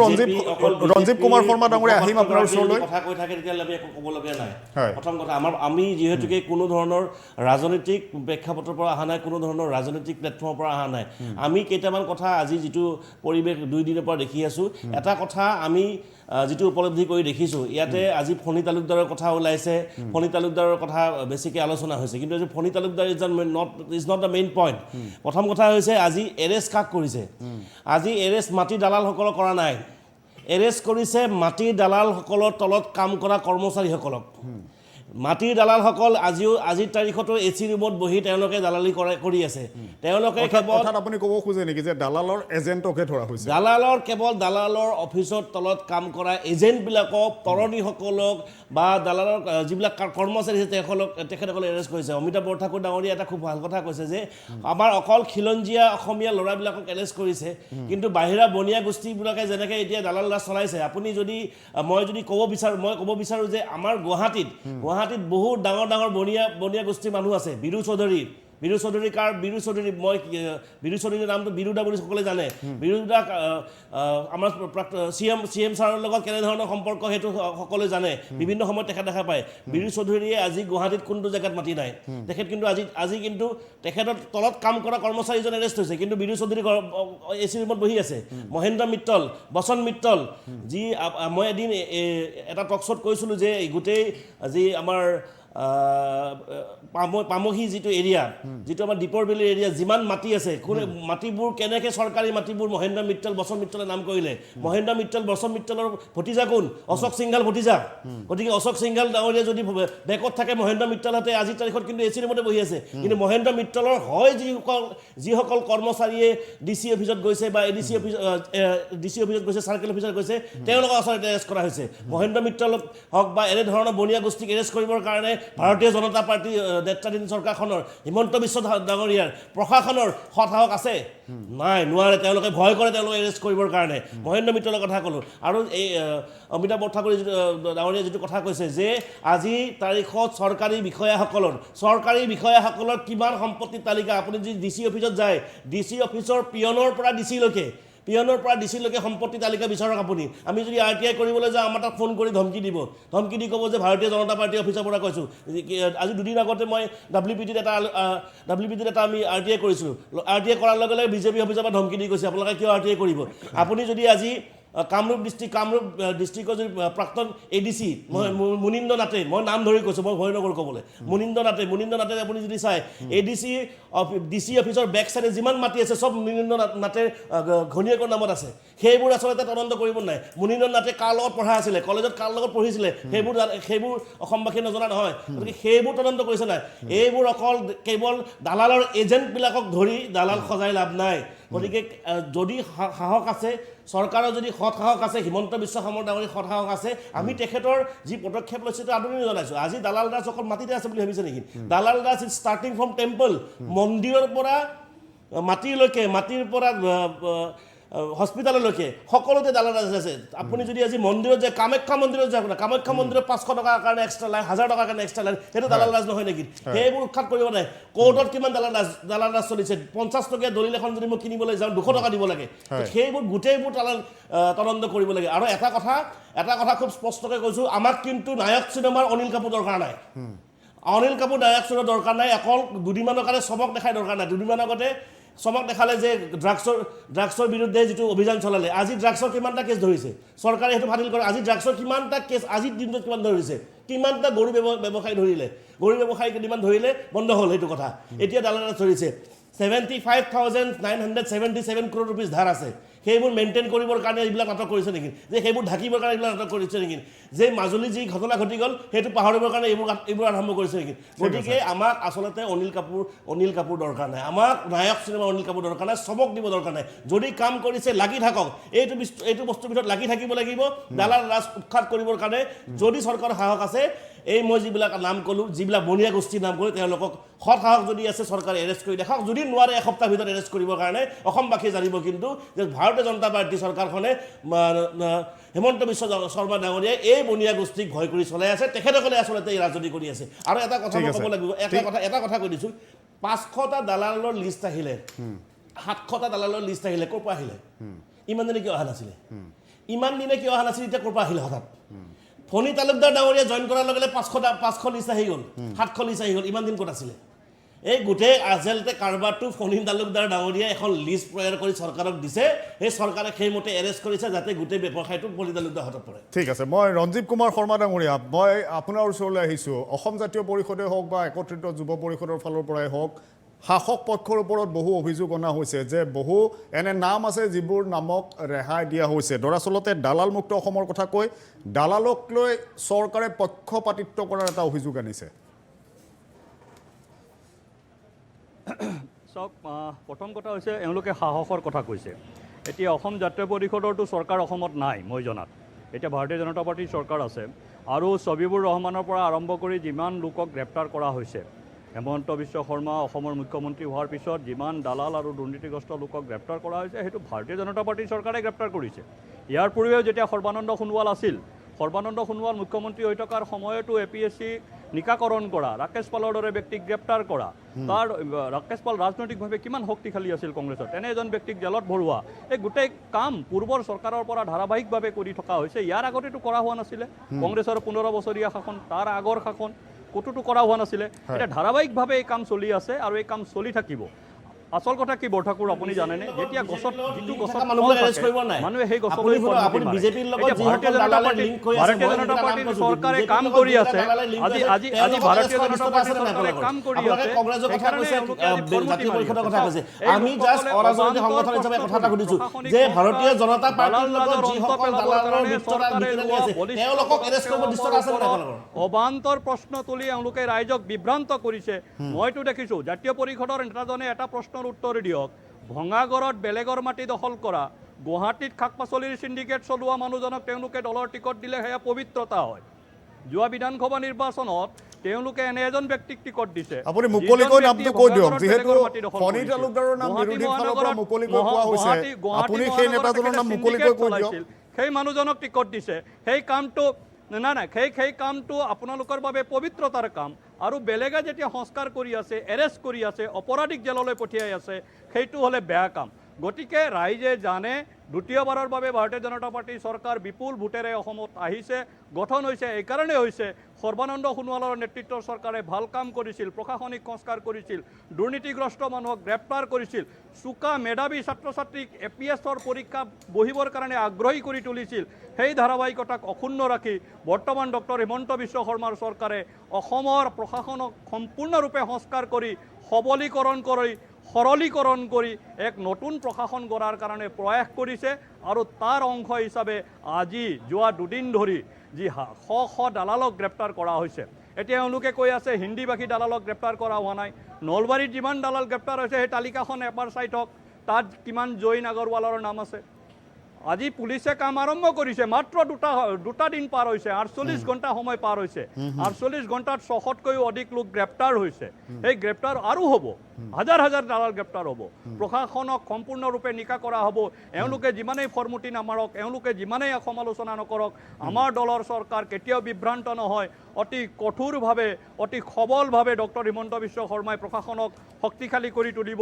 ৰঞ্জীৱ কুমাৰ শৰ্মা ডাঙৰীয়া আহিম আপোনাৰ ওচৰলৈ। কথা কৈ থাকে তেতিয়াহ'লে আমি একো ক'বলগীয়া নাই। প্ৰথম কথা, আমি যিহেতুকে কোনো ধৰণৰ ৰাজনৈতিক প্ৰেক্ষাপটৰ পৰা অহা নাই, কোনো ধৰণৰ ৰাজনৈতিক প্লেটফৰ্মৰ পৰা অহা নাই। আমি কেইটামান কথা আজি যিটো পৰিৱেশ 2 দিনৰ পৰা দেখি আছোঁ, এটা কথা আমি যিটো উপলব্ধি কৰি দেখিছোঁ, ইয়াতে আজি ফণী তালুকদাৰৰ কথা ওলাইছে, ফণী তালুকদাৰৰ কথা বেছিকৈ আলোচনা হৈছে, কিন্তু আজি Phani Talukdar is not the main point. প্ৰথম কথা হৈছে, আজি এৰেষ্ট কাক কৰিছে? আজি এৰেষ্ট মাটিৰ দালালসকলক কৰা নাই, এৰেষ্ট কৰিছে মাটিৰ দালালসকলৰ তলত কাম কৰা কৰ্মচাৰীসকলক। মাটিৰ দালালসকল আজিৰ তাৰিখতো AC ৰুমত বহি তেওঁলোকে দালালি কৰি আছে। তেওঁলোকে কেৱল আপুনি ক'ব খোজে নেকি যে দালালৰ এজেণ্টকহে ধৰা হৈছে? কেৱল দালালৰ অফিচৰ তলত কাম কৰা এজেণ্টবিলাকক, তৰণীসকলক বা দালালৰ যিবিলাক কৰ্মচাৰী আছে তেখেতসকলে এৰেষ্ট কৰিছে। অমিতাভ বৰঠাকুৰ ডাঙৰীয়া এটা খুব ভাল কথা কৈছে যে আমাৰ অকল খিলঞ্জীয়া অসমীয়া ল'ৰাবিলাকক এৰেষ্ট কৰিছে, কিন্তু বাহিৰা বনিয়া গোষ্ঠীবিলাকে যেনেকৈ এতিয়া দালাল ৰাজ চলাইছে। মই যদি ক'ব বিচাৰোঁ যে আমাৰ গুৱাহাটীত গুৱাহাটীত বহুত ডাঙৰ ডাঙৰ বনিয়া গোষ্ঠীৰ মানুহ আছে বিৰু চৌধুৰী বিৰু চৌধুৰী মই বিৰু চৌধুৰীৰ নামটো বিৰুদা বুলি সকলোৱে জানে বিৰুদা আমাৰ CM ছাৰৰ লগত কেনেধৰণৰ সম্পৰ্ক সেইটো সকলোৱে জানে বিভিন্ন সময়ত তেখেত দেখা পায় বিৰু চৌধুৰীয়ে আজি গুৱাহাটীত কোনটো জেগাত মাতি নাই তেখেত কিন্তু আজি কিন্তু তেখেতৰ তলত কাম কৰা কৰ্মচাৰীজন এৰেষ্ট হৈছে কিন্তু বিৰু চৌধুৰী AC ৰুমত বহি আছে মহেন্দ্ৰ মিত্তল বচন মিত্তল যি মই এদিন এটা টক শ্ব'ত কৈছিলোঁ যে গোটেই আজি আমাৰ পামহি যিটো এৰিয়া যিটো আমাৰ দীপৰ বিলৰ এৰিয়া যিমান মাটি আছে কোনে মাটিবোৰ কেনেকৈ চৰকাৰী মাটিবোৰ মহেন্দ্ৰ মিত্তল বচন মিত্তলে নাম কৰিলে মহেন্দ্ৰ মিত্তল বচন মিত্তলৰ ভতিজা কোন অশোক সিংঘাল ভতিজা গতিকে অশোক সিংঘাল ডাঙৰীয়া যদি বেকত থাকে মহেন্দ্ৰ মিত্তলহঁতে আজিৰ তাৰিখত কিন্তু AC ৰুমতে বহি আছে কিন্তু মহেন্দ্ৰ মিত্তলৰ হয় যিসকল কৰ্মচাৰীয়ে DC অফিচত গৈছে বা DC অফিচত গৈছে চাৰ্কেল অফিচত গৈছে তেওঁলোকক আচলতে এৰেষ্ট কৰা হৈছে মহেন্দ্ৰ মিত্তলক হওক বা এনেধৰণৰ বনিয়া গোষ্ঠীক এৰেষ্ট কৰিবৰ কাৰণে ভাৰতীয় জনতা পাৰ্টি নেতৃত্বাধীন চৰকাৰখনৰ হিমন্ত বিশ্ব ডাঙৰীয়াৰ প্ৰশাসনৰ সৎসাহস আছে নাই নোৱাৰে তেওঁলোকে ভয় কৰে তেওঁলোকে এৰেষ্ট কৰিবৰ কাৰণে মহেন্দ্ৰ মিত্তলৰ কথা ক'লোঁ আৰু এই অমিতাভ বৰঠাকুৰে ডাঙৰীয়াই যিটো কথা কৈছে যে আজি তাৰিখত চৰকাৰী বিষয়াসকলৰ কিমান সম্পত্তিৰ তালিকা আপুনি যদি DC অফিচত যায় DC অফিচৰ পিয়নৰ পৰা DC লৈকে সম্পত্তি তালিকা বিচাৰক আপুনি আমি যদি RTI কৰিবলৈ যাওঁ আমাৰ তাত ফোন কৰি ধমকি দি ক'ব যে ভাৰতীয় জনতা পাৰ্টি অফিচৰ পৰা কৈছোঁ আজি দুদিন আগতে মই WPT এটা আমি RTI কৰিছিলোঁ RTI কৰাৰ লগে লগে বিজেপি অফিচৰ পৰা ধমকি দি কৈছে আপোনালোকে কিয় RTI কৰিব আপুনি যদি আজি কামৰূপ ডিষ্ট্ৰিক্টৰ যদি প্ৰাক্তন ADC মুনীন্দ্ৰ নাথে মই নাম ধৰি কৈছোঁ মই ভয় নকৰোঁ ক'বলৈ মুনীন্দ্ৰ নাথে আপুনি যদি চাই DC অফিচৰ বেক চাইডে যিমান মাটি আছে চব মুনীন্দ্ৰ নাথে ঘনীয়েকৰ নামত আছে সেইবোৰ আচলতে তদন্ত কৰিব নাই মুনীন্দ্ৰ নাথে কাৰ লগত পঢ়া আছিলে কলেজত কাৰ লগত পঢ়িছিলে সেইবোৰ অসমবাসীয়ে নজনা নহয় গতিকে সেইবোৰ তদন্ত কৰিছে নাই এইবোৰ অকল কেৱল দালালৰ এজেণ্টবিলাকক ধৰি দালাল সজাই লাভ নাই গতিকে যদি সাহস আছে চৰকাৰৰ যদি সৎসাহস আছে হিমন্ত বিশ্ব শৰ্মা ডাঙৰীৰ সৎসাহস আছে আমি তেখেতৰ যি পদক্ষেপ লৈছে সেইটো আদৰণি জনাইছোঁ আজি দালাল দাস অকল মাটিতে আছে বুলি ভাবিছে নেকি দালাল Das is starting from temple মন্দিৰৰ পৰা মাটিৰ পৰা হস্পিটাললৈকে সকলোতে দালাল আছে আপুনি যদি আজি মন্দিৰত যায় কামাখ্যা মন্দিৰত যায় কামাখ্যা মন্দিৰত 500 টকাৰ কাৰণে এক্সট্ৰা লাইন 1000 টকাৰ কাৰণে এক্সট্ৰা লাইন সেইটো দালাল ৰাজ নহয় নেকি সেইবোৰ উৎখাত কৰিব নাই কোৰ্টত কিমান দালাল ৰাজ চলিছে 50 টকীয়া দলিল এখন যদি মই কিনিবলৈ যাওঁ 200 টকা দিব লাগে সেইবোৰ গোটেইবোৰ তদন্ত কৰিব লাগে আৰু এটা কথা খুব স্পষ্টকৈ কৈছোঁ আমাক কিন্তু নায়ক চিনেমাৰ অনিল কাপুৰ দৰকাৰ নাই অনিল কাপুৰ নায়ক চিনেমাৰ দৰকাৰ নাই অকল দুদিনমানৰ কাৰণে চবক দেখাই দৰকাৰ নাই দুদিনমান আগতে চমক দেখালে যে ড্ৰাগছৰ বিৰুদ্ধে যিটো অভিযান চলালে আজি ড্ৰাগছৰ কিমানটা কেছ ধৰিছে চৰকাৰে সেইটো ফাদিল কৰে আজি ড্ৰাগছৰ কিমানটা কেছ আজিৰ দিনটোত কিমান ধৰিছে কিমানটা গৰু ব্যৱসায়ী কিমান ধৰিলে বন্ধ হ'ল সেইটো কথা এতিয়া দালাল ধৰিছে 75,977 crore rupees ধাৰ আছে সেইবোৰ মেইনটেইন কৰিবৰ কাৰণে এইবিলাক নাটক কৰিছে নেকি যে সেইবোৰ ঢাকিবৰ কাৰণে এইবিলাক নাটক কৰিছে নেকি যে মাজুলী যি ঘটনা ঘটি গ'ল সেইটো পাহৰিবৰ কাৰণে এইবোৰ আৰম্ভ কৰিছে নেকি গতিকে আমাক আচলতে অনিল কাপুৰ দৰকাৰ নাই আমাক নায়ক চিনেমা অনিল কাপুৰ দৰকাৰ নাই চবক দিব দৰকাৰ নাই যদি কাম কৰিছে লাগি থাকক এইটো বস্তুৰ ভিতৰত লাগি থাকিব লাগিব দালাল ৰাজ উৎখাত কৰিবৰ কাৰণে যদি চৰকাৰৰ সাহস আছে এই মই যিবিলাক নাম ক'লোঁ যিবিলাক বনিয়া গোষ্ঠীৰ নাম ক'লোঁ তেওঁলোকক সৎসাহস যদি আছে চৰকাৰে এৰেষ্ট কৰি দেখাওক যদি নোৱাৰে এসপ্তাহ ভিতৰত এৰেষ্ট কৰিবৰ কাৰণে অসমবাসীয়ে জানিব কিন্তু যে ভাৰতীয় জনতা পাৰ্টি চৰকাৰখনে হিমন্ত বিশ্ব শৰ্মা ডাঙৰীয়াই এই বনিয়া গোষ্ঠীক ভয় কৰি চলাই আছে তেখেতসকলে আচলতে এই ৰাজনীতি কৰি আছে আৰু এটা কথা মই ক'ব লাগিব এটা কথা কৈ দিছোঁ 500টা দালালৰ লিষ্ট আহিলে 700টা দালালৰ লিষ্ট আহিলে ক'ৰ পৰা আহিলে ইমান দিনে কিয় অহা নাছিলে এতিয়া ক'ৰ পৰা আহিলে হঠাৎ ফণী তালুকদাৰ ডাঙৰীয়া জইন কৰাৰ লগে লগে 500 লিষ্ট আহি গ'ল 700 লিষ্ট আহি গ'ল ইমান দিন ক'ত আছিলে এই গোটেই আচলতে কাৰবাৰটো ফণী তালুকদাৰ ডাঙৰীয়াই এখন লিষ্ট তৈয়াৰ কৰি চৰকাৰক দিছে সেই চৰকাৰে সেইমতে এৰেষ্ট কৰিছে যাতে গোটেই ব্যৱসায়টো ফণী তালুকদাৰ হাতত পৰে ঠিক আছে মই ৰঞ্জীৱ কুমাৰ শৰ্মা ডাঙৰীয়া মই আপোনাৰ ওচৰলৈ আহিছোঁ অসম জাতীয় পৰিষদে হওক বা একত্ৰিত যুৱ পৰিষদৰ ফালৰ পৰাই হওক শাসক পক্ষৰ ওপৰত বহু অভিযোগ অনা হৈছে যে বহু এনে নাম আছে যিবোৰ নামক ৰেহাই দিয়া হৈছে দৰাচলতে দালাল মুক্ত অসমৰ কথা কৈ দালালক লৈ চৰকাৰে পক্ষপাতিত্ব কৰাৰ এটা অভিযোগ আনিছে চাওক প্ৰথম কথা হৈছে এওঁলোকে সাহসৰ কথা কৈছে এতিয়া অসম জাতীয় পৰিষদৰতো চৰকাৰ অসমত নাই মই জনাত এতিয়া ভাৰতীয় জনতা পাৰ্টিৰ চৰকাৰ আছে আৰু ছবিবুৰ ৰহমানৰ পৰা আৰম্ভ কৰি যিমান লোকক গ্ৰেপ্তাৰ কৰা হৈছে হিমন্ত বিশ্ব শৰ্মা অসমৰ মুখ্যমন্ত্ৰী হোৱাৰ পিছত যিমান দালাল আৰু দুৰ্নীতিগ্ৰস্ত লোকক গ্ৰেপ্তাৰ কৰা হৈছে সেইটো ভাৰতীয় জনতা পাৰ্টিৰ চৰকাৰে গ্ৰেপ্তাৰ কৰিছে ইয়াৰ পূৰ্বেও যেতিয়া সৰ্বানন্দ সোণোৱাল আছিল সৰ্বানন্দ সোণোৱাল মুখ্যমন্ত্ৰী হৈ থকাৰ সময়তো APSC নিকাকৰণ কৰা, ৰাকেশ পালৰ দৰে ব্যক্তিক গ্ৰেপ্তাৰ কৰা, তাৰ ৰাকেশ পাল ৰাজনৈতিকভাৱে কিমান শক্তিশালী আছিল কংগ্ৰেছত, তেনে এজন ব্যক্তিক জেলত ভৰোৱা, এই গোটেই কাম পূৰ্বৰ চৰকাৰৰ পৰা ধাৰাবাহিকভাৱে কৰি থকা হৈছে। ইয়াৰ আগতেতো কৰা হোৱা নাছিলে, কংগ্ৰেছৰ 15 বছৰীয়া শাসন, তাৰ আগৰ শাসন ক'তোতো কৰা হোৱা নাছিলে। এতিয়া ধাৰাবাহিকভাৱে এই কাম চলি আছে আৰু এই কাম চলি থাকিব। আচল কথা কি বৰঠাকুৰ আপুনি জানেনে, যেতিয়া গছত যিটো গছত মানুহে সেই গছলৈ ভাৰতীয় জনতা পাৰ্টিৰ চৰকাৰে কাম কৰি আছে, আজি ভাৰতীয় জনতা পাৰ্টিৰ চৰকাৰে কাম কৰি আছে, আমি জাষ্ট অৰাজনৈতিক সংগঠন হিচাপে কথা এটা সুধিছো যে ভাৰতীয় জনতা পাৰ্টিৰ লগত যিসকল দালালৰ মিত্ৰতা ভিতৰতে আছে তেওঁলোকক এৰেষ্ট কৰিব দৃশ্যত আছে নে নাই? অবান্তৰ প্ৰশ্ন তুলি এওঁলোকে ৰাইজক বিভ্ৰান্ত কৰিছে। মইতো দেখিছো জাতীয় পৰিষদৰ নেতাজনে এটা প্ৰশ্নৰ উত্তৰ দিয়ক, ভঙাগড়ত বেলেগৰ মাটি দখল কৰা, গুৱাহাটীত শাক পাচলিৰ সিন্ডিকেট চলোৱা মানুহজনক তেওঁলোকে দলৰ টিকট দিলে সেয়া পবিত্ৰতা হয়। যোৱা বিধানসভা নিৰ্বাচনত তেওঁলোকে এনে এজন ব্যক্তিক টিকট দিছে। আপুনি মুকলিকৈ নামটো কৈ দিয়ক, যিহেতু ফণী তালুকদাৰৰ নাম বিৰোধী ফালৰ পৰা মুকলিকৈ কোৱা হৈছে, আপুনি সেই নেতাজনৰ নাম মুকলিকৈ কৈ দিয়ক। সেই মানুহজনক টিকট দিছে, সেই কামটো নাই সেই কামটো আপোনালোকৰ বাবে পবিত্ৰতাৰ কাম, আৰু বেলেগে যেতিয়া সংস্কাৰ কৰি আছে, এৰেষ্ট কৰি আছে, অপৰাধীক জেললৈ পঠিয়াই আছে, সেইটো হ'লে বেয়া কাম। গতিকে ৰাইজে জানে দ্বিতীয়বাৰৰ বাবে ভাৰতীয় জনতা পাৰ্টীৰ চৰকাৰ বিপুল ভোটেৰে অসমত আহিছে, গঠন হৈছে। এইকাৰণে হৈছে সৰ্বানন্দ সোণোৱালৰ নেতৃত্বৰ চৰকাৰে ভাল কাম কৰিছিল, প্ৰশাসনিক সংস্কাৰ কৰিছিল, দুৰ্নীতিগ্ৰস্ত মানুহক গ্ৰেপ্তাৰ কৰিছিল, চোকা মেধাৱী ছাত্ৰ ছাত্ৰীক APSৰ পৰীক্ষা বহিবৰ কাৰণে আগ্ৰহী কৰি তুলিছিল। সেই ধাৰাবাহিকতাক অক্ষুণ্ণ ৰাখি বৰ্তমান ডক্টৰ হিমন্ত বিশ্ব শৰ্মাৰ চৰকাৰে অসমৰ প্ৰশাসনক সম্পূৰ্ণৰূপে সংস্কাৰ কৰি সৰলীকৰণ কৰি এক নতুন প্ৰশাসন গঢ়াৰ কাৰণে প্ৰয়াস কৰিছে। আৰু তাৰ অংশ হিচাপে আজি যোৱা দুদিন ধৰি যি শ দালালক গ্ৰেপ্তাৰ কৰা হৈছে। এতিয়া এওঁলোকে কৈ আছে হিন্দীভাষী দালালক গ্ৰেপ্তাৰ কৰা হোৱা নাই। নলবাৰীত যিমান দালাল গ্ৰেপ্তাৰ হৈছে সেই তালিকাখন এবাৰ চাই থওক, তাত কিমান জৈন আগৰৱালৰ নাম আছে। আজি পুলিচে কাম আৰম্ভ কৰিছে, মাত্ৰ দুটা দিন পাৰ হৈছে, 48 ঘণ্টা সময় পাৰ হৈছে। 48 ঘণ্টাত 600তকৈও অধিক লোক গ্ৰেপ্তাৰ হৈছে। সেই গ্ৰেপ্তাৰ আৰু হ'ব, হাজাৰ হাজাৰ দালাল গ্ৰেপ্তাৰ হ'ব, প্ৰশাসনক সম্পূৰ্ণৰূপে নিকা কৰা হ'ব। এওঁলোকে যিমানেই ফৰ্মুটি নামাৰক, এওঁলোকে যিমানেই সমালোচনা নকৰক, আমাৰ দলৰ চৰকাৰ কেতিয়াও বিভ্ৰান্ত নহয়। অতি কঠোৰভাৱে, অতি সবলভাৱে ডক্টৰ হিমন্ত বিশ্ব শৰ্মাই প্ৰশাসনক শক্তিশালী কৰি তুলিব,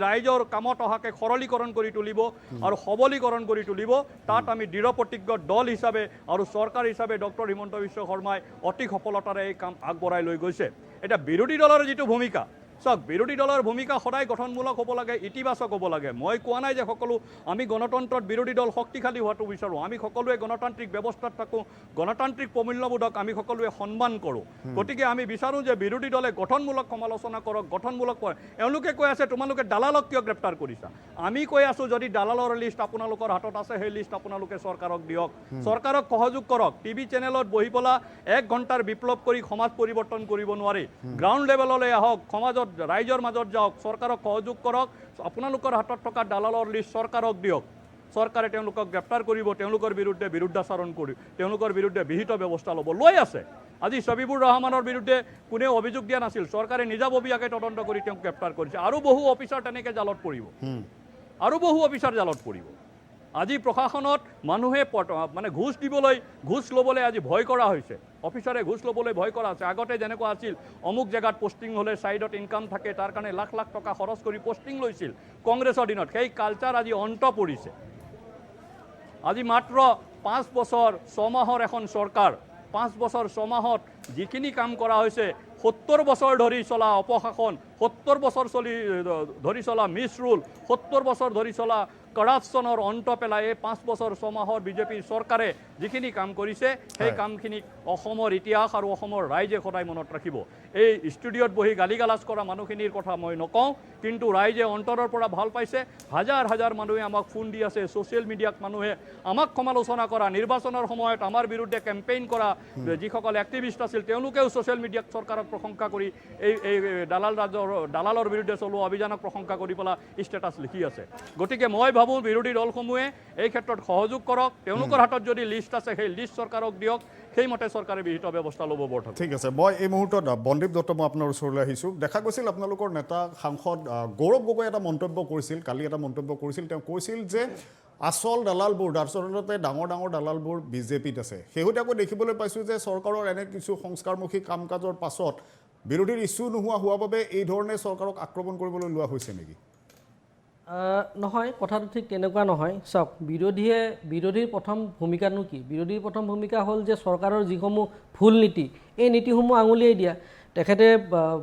ৰাইজৰ কামত অহাকে সৰলীকৰণ কৰি তুলিব আৰু সবলীকৰণ কৰি তুলিব। তাত আমি দৃঢ় প্ৰতিজ্ঞ দল হিচাপে আৰু চৰকাৰ হিচাপে ডক্টৰ হিমন্ত বিশ্ব শৰ্মাই অতি সফলতাৰে এই কাম আগবঢ়াই লৈ গৈছে। এতিয়া বিৰোধী দলৰ যিটো ভূমিকা, চাওক, বিৰোধী দলৰ ভূমিকা সদায় গঠনমূলক হ'ব লাগে, ইতিবাচক হ'ব লাগে। মই কোৱা নাই যে আমি গণতন্ত্ৰত বিৰোধী দল শক্তিশালী হোৱাটো বিচাৰোঁ। আমি সকলোৱে গণতান্ত্ৰিক ব্যৱস্থাত থাকোঁ, গণতান্ত্ৰিক প্ৰমূল্যবোধক আমি সকলোৱে সন্মান কৰোঁ। গতিকে আমি বিচাৰোঁ যে বিৰোধী দলে গঠনমূলক সমালোচনা কৰক, গঠনমূলক কৰে। এওঁলোকে কৈ আছে তোমালোকে দালালক কিয় গ্ৰেপ্তাৰ কৰিছা? আমি কৈ আছোঁ যদি দালালৰ লিষ্ট আপোনালোকৰ হাতত আছে, সেই লিষ্ট আপোনালোকে চৰকাৰক দিয়ক, চৰকাৰক সহযোগ কৰক। টিভি চেনেলত বহি পেলাই 1 ঘণ্টাৰ বিপ্লৱ কৰি সমাজ পৰিৱৰ্তন কৰিব নোৱাৰি। গ্ৰাউণ্ড লেভেললৈ আহক, সমাজত ৰাইজৰ মাজত যাওক, চৰকাৰক সহযোগ কৰক। আপোনালোকৰ হাতত থকা দালালৰ লিষ্ট চৰকাৰক দিয়ক, চৰকাৰে তেওঁলোকক গ্ৰেপ্তাৰ কৰিব, তেওঁলোকৰ বিৰুদ্ধে বিৰুদ্ধাচৰণ কৰি তেওঁলোকৰ বিৰুদ্ধে বিহিত ব্যৱস্থা ল'ব, লৈ আছে। আজি ছবিবুৰ ৰহমানৰ বিৰুদ্ধে কোনেও অভিযোগ দিয়া নাছিল, চৰকাৰে নিজাববীয়াকৈ তদন্ত কৰি তেওঁক গ্ৰেপ্তাৰ কৰিছে। আৰু বহু অফিচাৰ তেনেকৈ জালত পৰিব, আৰু বহু অফিচাৰ জালত পৰিব। আজি প্ৰশাসনত মানুহে ঘোষ ল'বলৈ আজি ভয় কৰা হৈছে, অফিচাৰে ঘোষ ল'বলৈ ভয় কৰা হৈছে। আগতে যেনেকুৱা আছিল, অমুক জেগাত পষ্টিং হ'লে ছাইডত ইনকাম থাকে, তাৰ কাৰণে লাখ লাখ টকা খৰচ কৰি পষ্টিং লৈছিল কংগ্ৰেছৰ দিনত। সেই কালচাৰ আজি অন্ত পৰিছে। আজি মাত্ৰ 5 বছৰ 6 মাহৰ এখন চৰকাৰ, 5 বছৰ 6 মাহত যিখিনি কাম কৰা হৈছে, 70 বছৰ ধৰি চলা অপশাসন, 70 বছৰ ধৰি চলা মিছৰুল, 70 বছৰ ধৰি চলা কৰাপশ্যনৰ অন্ত পেলাই এই 5 বছৰ 6 মাহৰ বিজেপিৰ চৰকাৰে যিখিনি কাম কৰিছে, সেই কামখিনিক অসমৰ ইতিহাস আৰু অসমৰ ৰাইজে সদায় মনত ৰাখিব। এই ষ্টুডিঅ'ত বহি গালি গালাজ কৰা মানুহখিনিৰ কথা মই নকওঁ, কিন্তু ৰাইজে অন্তৰৰ পৰা ভাল পাইছে। হাজাৰ হাজাৰ মানুহে আমাক ফোন দি আছে, ছ'চিয়েল মিডিয়াত মানুহে আমাক সমালোচনা কৰা, নিৰ্বাচনৰ সময়ত আমাৰ বিৰুদ্ধে কেম্পেইন কৰা যিসকল এক্টিভিষ্ট আছিল, তেওঁলোকেও ছ'চিয়েল মিডিয়াত চৰকাৰক প্ৰশংসা কৰি এই দালালৰ বিৰুদ্ধে চলোৱা অভিযানক প্ৰশংসা কৰি পেলাই ষ্টেটাছ লিখি আছে। গতিকে মই ভাবোঁ ভাবোঁ বিৰোধী দলসমূহে এই ক্ষেত্ৰত সহযোগ কৰক তেওঁলোকৰ হাতত যদি লিষ্ট আছে সেই লিষ্ট চৰকাৰক দিয়ক সেইমতে চৰকাৰে বিহিত ব্যৱস্থা ল'ব বৰ্তমান ঠিক আছে মই এই মুহূৰ্তত বন্দীপ দত্ত মই আপোনাৰ ওচৰলৈ আহিছোঁ দেখা গৈছিল আপোনালোকৰ নেতা সাংসদ গৌৰৱ গগৈ এটা মন্তব্য কৰিছিল কালি এটা মন্তব্য কৰিছিল তেওঁ কৈছিল যে আচল দালালবোৰ আচলতে ডাঙৰ ডাঙৰ দালালবোৰ বিজেপিত আছে শেহতীয়াকৈ দেখিবলৈ পাইছোঁ যে চৰকাৰৰ এনে কিছু সংস্কাৰমুখী কাম কাজৰ পাছত বিৰোধীৰ ইছ্যু নোহোৱা হোৱাৰ বাবে এই ধৰণে চৰকাৰক আক্ৰমণ কৰিবলৈ লোৱা হৈছে নেকি নহয় কথাটো ঠিক তেনেকুৱা নহয় চাওক বিৰোধীৰ প্ৰথম ভূমিকানো কি বিৰোধীৰ প্ৰথম ভূমিকা হ'ল যে চৰকাৰৰ যিসমূহ ভুল নীতি এই নীতিসমূহ আঙুলিয়াই দিয়া তেখেতে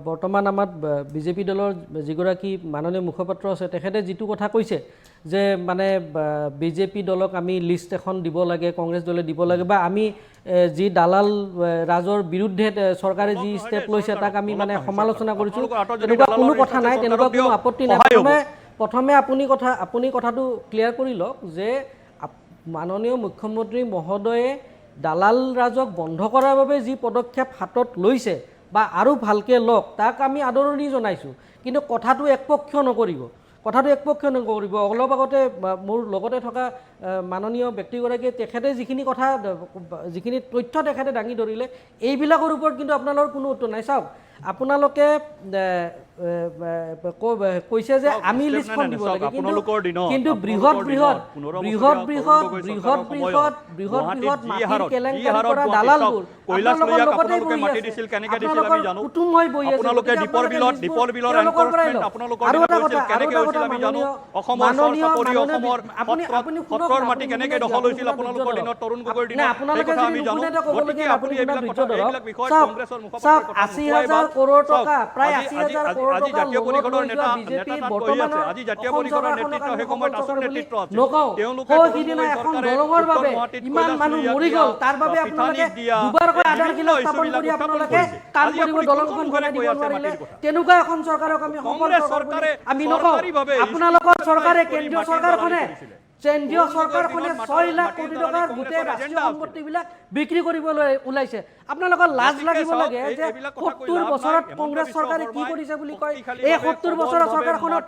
বৰ্তমান আমাৰ বিজেপি দলৰ যিগৰাকী মাননীয় মুখপাত্ৰ আছে তেখেতে যিটো কথা কৈছে যে মানে বিজেপি দলক আমি লিষ্ট এখন দিব লাগে কংগ্ৰেছ দলে দিব লাগে বা আমি যি দালাল ৰাজৰ বিৰুদ্ধে চৰকাৰে যি ষ্টেপ লৈছে তাক আমি মানে সমালোচনা কৰিছোঁ তেনেকুৱা কোনো কথা নাই তেনেকুৱা কোনো আপত্তি নাই প্ৰথমে আপুনি কথাটো ক্লিয়াৰ কৰি লওক যে মাননীয় মুখ্যমন্ত্ৰী মহোদয়ে দালাল ৰাজক বন্ধ কৰাৰ বাবে যি পদক্ষেপ হাতত লৈছে বা আৰু ভালকৈ লওক তাক আমি আদৰণি জনাইছোঁ কিন্তু কথাটো একপক্ষীয় নকৰিব অলপ আগতে মোৰ লগতে থকা মাননীয় ব্যক্তিগৰাকীয়ে তেখেতে যিখিনি তথ্য তেখেতে দাঙি ধৰিলে এইবিলাকৰ ওপৰত কিন্তু আপোনালোকৰ কোনো উত্তৰ নাই চাওক আপোনালোকে কৈছে যে আমি লিষ্টখন দিব লাগে কিন্তু বৃহৎ মাটিৰ কেলেংকাৰী কৰা দালালবোৰ কুটুম হৈ বহি আছে আৰু এটা কথা চাওক ৮০,০০০ কৰোৰ টকা প্ৰায় ৮০,০০০ কৰোৰ টকা বিজেপিৰ বৰ্তমানৰ নকওঁ সিদিনা এখন দলঙৰ বাবে ইমান মানুহ মৰি গ'ল তাৰ বাবে আপোনালোকে দুবাৰকৈ আধাৰশিলা স্থাপন কৰি আপোনালোকে কাম কৰিব দলংখন বনাই দিব নোৱাৰিলে তেনেকুৱা এখন চৰকাৰক আমি সফল চৰকাৰ আমি নকওঁ আপোনালোকৰ চৰকাৰে কেন্দ্ৰীয় চৰকাৰখনে ৬ লাখ কোটি টকাৰ গোটেই ৰাষ্ট্ৰীয় সম্পত্তিবিলাক বিক্ৰী কৰিবলৈ ওলাইছে আপোনালোকৰ লাজ লাগিব লাগে যে ৭০ বছৰত কংগ্ৰেছ চৰকাৰে কি কৰিছে বুলি কয় এই ৭০ বছৰৰ চৰকাৰখনত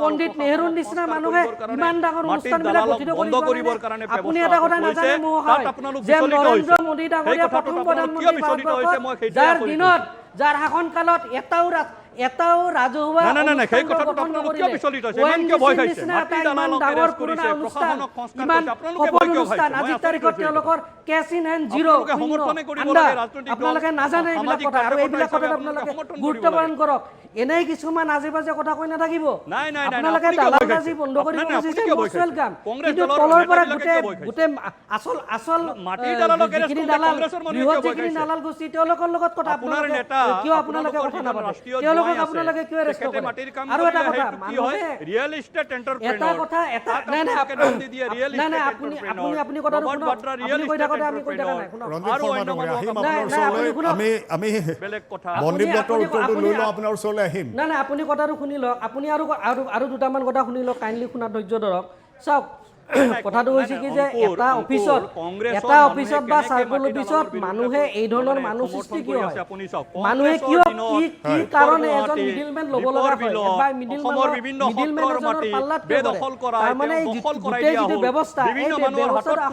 পণ্ডিত নেহৰুৰ নিচিনা মানুহে ইমান ডাঙৰ অনুষ্ঠানবিলাক গঠিত কৰিব কাৰণে আপুনি এটা কথা নাজানে যে নৰেন্দ্ৰ মোদী ডাঙৰীয়া প্ৰথম প্ৰধানমন্ত্ৰী ভাৰতবৰ্ষৰ যাৰ দিনত যাৰ শাসন কালত এটাও ৰাজহুৱা আজিৰ তাৰিখত তেওঁলোকৰ কেছ ইন হেণ্ড জিৰ' আপোনালোকে নাজানে এইবিলাক কথা আৰু এইবিলাক কথাত আপোনালোকে গুৰুত্ব প্ৰদান কৰক এনেই কিছুমান আজে বাজে কথা কৈ নাথাকিব আপোনালোকে দালালবাজি বন্ধ কৰিব খুজিছে ৱেলকাম কিন্তু তলৰ পৰা গোটেই আচল যিখিনি দালাল বৃহৎ যিখিনি দালাল গোষ্ঠী তেওঁলোকৰ লগত কথা আপোনালোকে কিয় আপোনালোকে কথা নাপাতে তেওঁলোকক আপোনালোকে কিয় ৰেষ্ট কৰে আৰু এটা কথা মানুহে ৰিয়েল এষ্টেট এটা কথা এটা নাই আপুনি কথাটো শুনক আপুনি কৈ থাকোতে আমি কৈ থকা নাই শুনক ৰঞ্জিত শৰ্মা ডাঙৰীয়া আহিম আপোনাৰ ওচৰলৈ আমি বেলেগ কথা বন্দীপ দত্তৰ উত্তৰটো লৈ লওঁ আপোনাৰ ওচৰলৈ আহিম নাই আপুনি কথাটো শুনি লওক আপুনি আৰু দুটামান কথা শুনি লওক কাইণ্ডলি শুনা ধৈৰ্য ধৰক চাওক কথাটো হৈছে কি যে এটা অফিচত বা চাৰ্কল অফিচত মানুহে এই ধৰণৰ মানুহ সৃষ্টি কিয় হয় মানুহে কিয় কি কাৰণে এজন মিডিলমেন ল'ব লগা হয় বা মিডিলমেনৰ পাল্লাত তাৰমানে গোটেই যিটো ব্যৱস্থা এই ব্যৱস্থাটো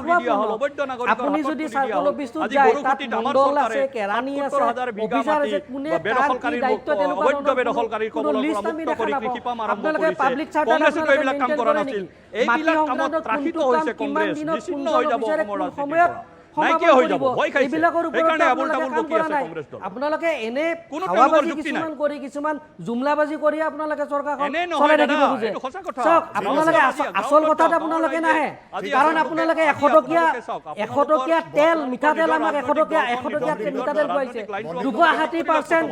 আপুনি যদি চাৰ্কল অফিচটোত যায় তাত মণ্ডল আছে কেৰাণী আছে অফিচাৰ আছে কোনে তাৰ কি দায়িত্ব তেনেকুৱা লিষ্ট আমি দেখা নাপাওঁ আপোনালোকে পাব্লিক চাৰ্টাৰ মেইনটেইন কৰে নেকি মাটি সংক্ৰান্তত কোনটো কাম কিমান দিনত কোনজন অফিচাৰে কোন সময়ত আপোনালোকে এনে কিছুমান কৰি কিছুমান জুমলাবাজি কৰি আপোনালোকে চৰকাৰখন চলাই থাকিব খোজে চাওক আপোনালোকে আচল কথাত আপোনালোকে নাহে কাৰণ আপোনালোকে ১০০ টকীয়া তেল মিঠাতেল আমাক ১০০ টকীয়া মিঠাতেল খুৱাইছে ২৬০%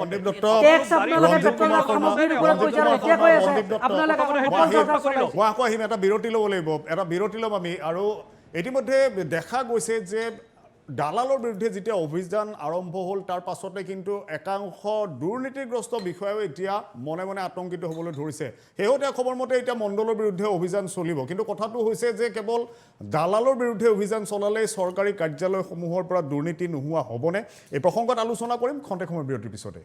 টেক্স আপোনালোকে পেট্ৰলৰ সামগ্ৰীৰ ওপৰত কৈছে আৰু এতিয়া কৈ আছে আপোনালোকে মই আকৌ আহিম এটা বিৰতি ল'ব লাগিব এটা বিৰতি ল'ম আমি আৰু ইতিমধ্যে দেখা গৈছে যে দালালৰ বিৰুদ্ধে যেতিয়া অভিযান আৰম্ভ হ'ল তাৰ পাছতে কিন্তু একাংশ দুৰ্নীতিগ্ৰস্ত বিষয়াও এতিয়া মনে মনে আতংকিত হ'বলৈ ধৰিছে শেহতীয়া খবৰ মতে এতিয়া মণ্ডলৰ বিৰুদ্ধে অভিযান চলিব কিন্তু কথাটো হৈছে যে কেৱল দালালৰ বিৰুদ্ধে অভিযান চলালে চৰকাৰী কাৰ্যালয়সমূহৰ পৰা দুৰ্নীতি নোহোৱা হ'বনে এই প্ৰসংগত আলোচনা কৰিম খন্তেক সময়ৰ বিৰতিৰ পিছতে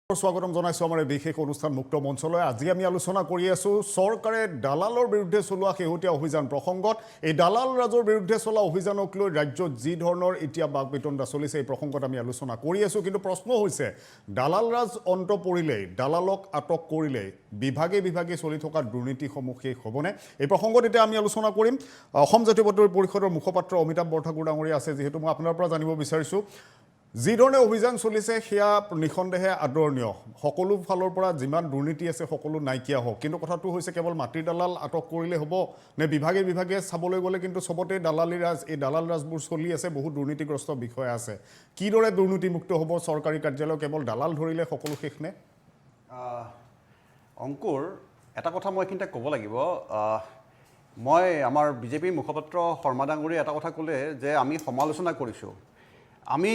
স্বাগতম জনাইছোঁ আমাৰ এই বিশেষ অনুষ্ঠান মুক্ত মঞ্চলৈ। আজি আমি আলোচনা কৰি আছোঁ চৰকাৰে দালালৰ বিৰুদ্ধে চলোৱা শেহতীয়া অভিযান প্ৰসংগত। এই দালাল ৰাজৰ বিৰুদ্ধে চলোৱা অভিযানক লৈ ৰাজ্যত যি ধৰণৰ এতিয়া বাক বিতণ্ডা চলিছে এই প্ৰসংগত আমি আলোচনা কৰি আছোঁ। কিন্তু প্ৰশ্ন হৈছে দালাল ৰাজ অন্ত পৰিলেই, দালালক আটক কৰিলেই বিভাগে বিভাগে চলি থকা দুৰ্নীতিসমূহ শেষ হ'বনে? এই প্ৰসংগত এতিয়া আমি আলোচনা কৰিম। অসম জাতীয় বাতৰি পৰিষদৰ মুখপাত্ৰ অমিতাভ বৰঠাকুৰ ডাঙৰীয়া আছে, যিহেতু মই আপোনাৰ পৰা জানিব বিচাৰিছোঁ যি ধৰণে অভিযান চলিছে সেয়া নিঃসন্দেহে আদৰণীয়। সকলো ফালৰ পৰা যিমান দুৰ্নীতি আছে সকলো নাইকিয়া হওক, কিন্তু কথাটো হৈছে কেৱল মাটিৰ দালাল আটক কৰিলে হ'ব নে বিভাগে বিভাগে চাবলৈ গ'লে কিন্তু চবতে দালালী ৰাজ, এই দালাল ৰাজবোৰ চলি আছে, বহুত দুৰ্নীতিগ্ৰস্ত বিষয় আছে। কিদৰে দুৰ্নীতিমুক্ত হ'ব চৰকাৰী কাৰ্যালয়? কেৱল দালাল ধৰিলে সকলো শেষ নে? অংকুৰ, এটা কথা মই এইখিনিতে ক'ব লাগিব। মই আমাৰ বিজেপিৰ মুখপাত্ৰ শৰ্মা ডাঙৰীয়ে এটা কথা ক'লে যে আমি সমালোচনা কৰিছোঁ। আমি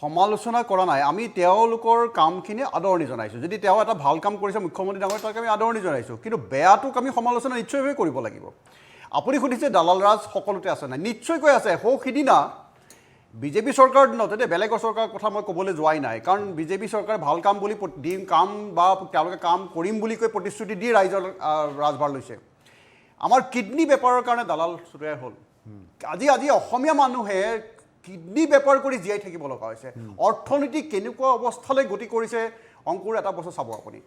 সমালোচনা কৰা নাই, আমি তেওঁলোকৰ কামখিনি আদৰণি জনাইছোঁ। যদি তেওঁ এটা ভাল কাম কৰিছে মুখ্যমন্ত্ৰী ডাঙৰীয়া, তাক আমি আদৰণি জনাইছোঁ, কিন্তু বেয়াটোক আমি সমালোচনা নিশ্চয়ভাৱে কৰিব লাগিব। আপুনি সুধিছে দালাল ৰাজ সকলোতে আছে নাই? নিশ্চয়কৈ আছে। সিদিনা বিজেপি চৰকাৰৰ দিনত, এতিয়া বেলেগৰ চৰকাৰৰ কথা মই ক'বলৈ যোৱাই নাই, কাৰণ বিজেপি চৰকাৰে ভাল কাম বুলি কাম বা তেওঁলোকে কাম কৰিম বুলি কৈ প্ৰতিশ্ৰুতি দি ৰাইজৰ ৰাজভাৰ লৈছে। আমাৰ কিডনী বেপাৰৰ কাৰণে দালাল তৈয়াৰ হ'ল। আজি অসমীয়া মানুহে কিডনী বেপাৰ কৰি জীয়াই থাকিব লগা হৈছে। অৰ্থনীতি কেনেকুৱা অৱস্থালৈ গতি কৰিছে অংকুৰ, এটা বস্তু চাব আপুনি।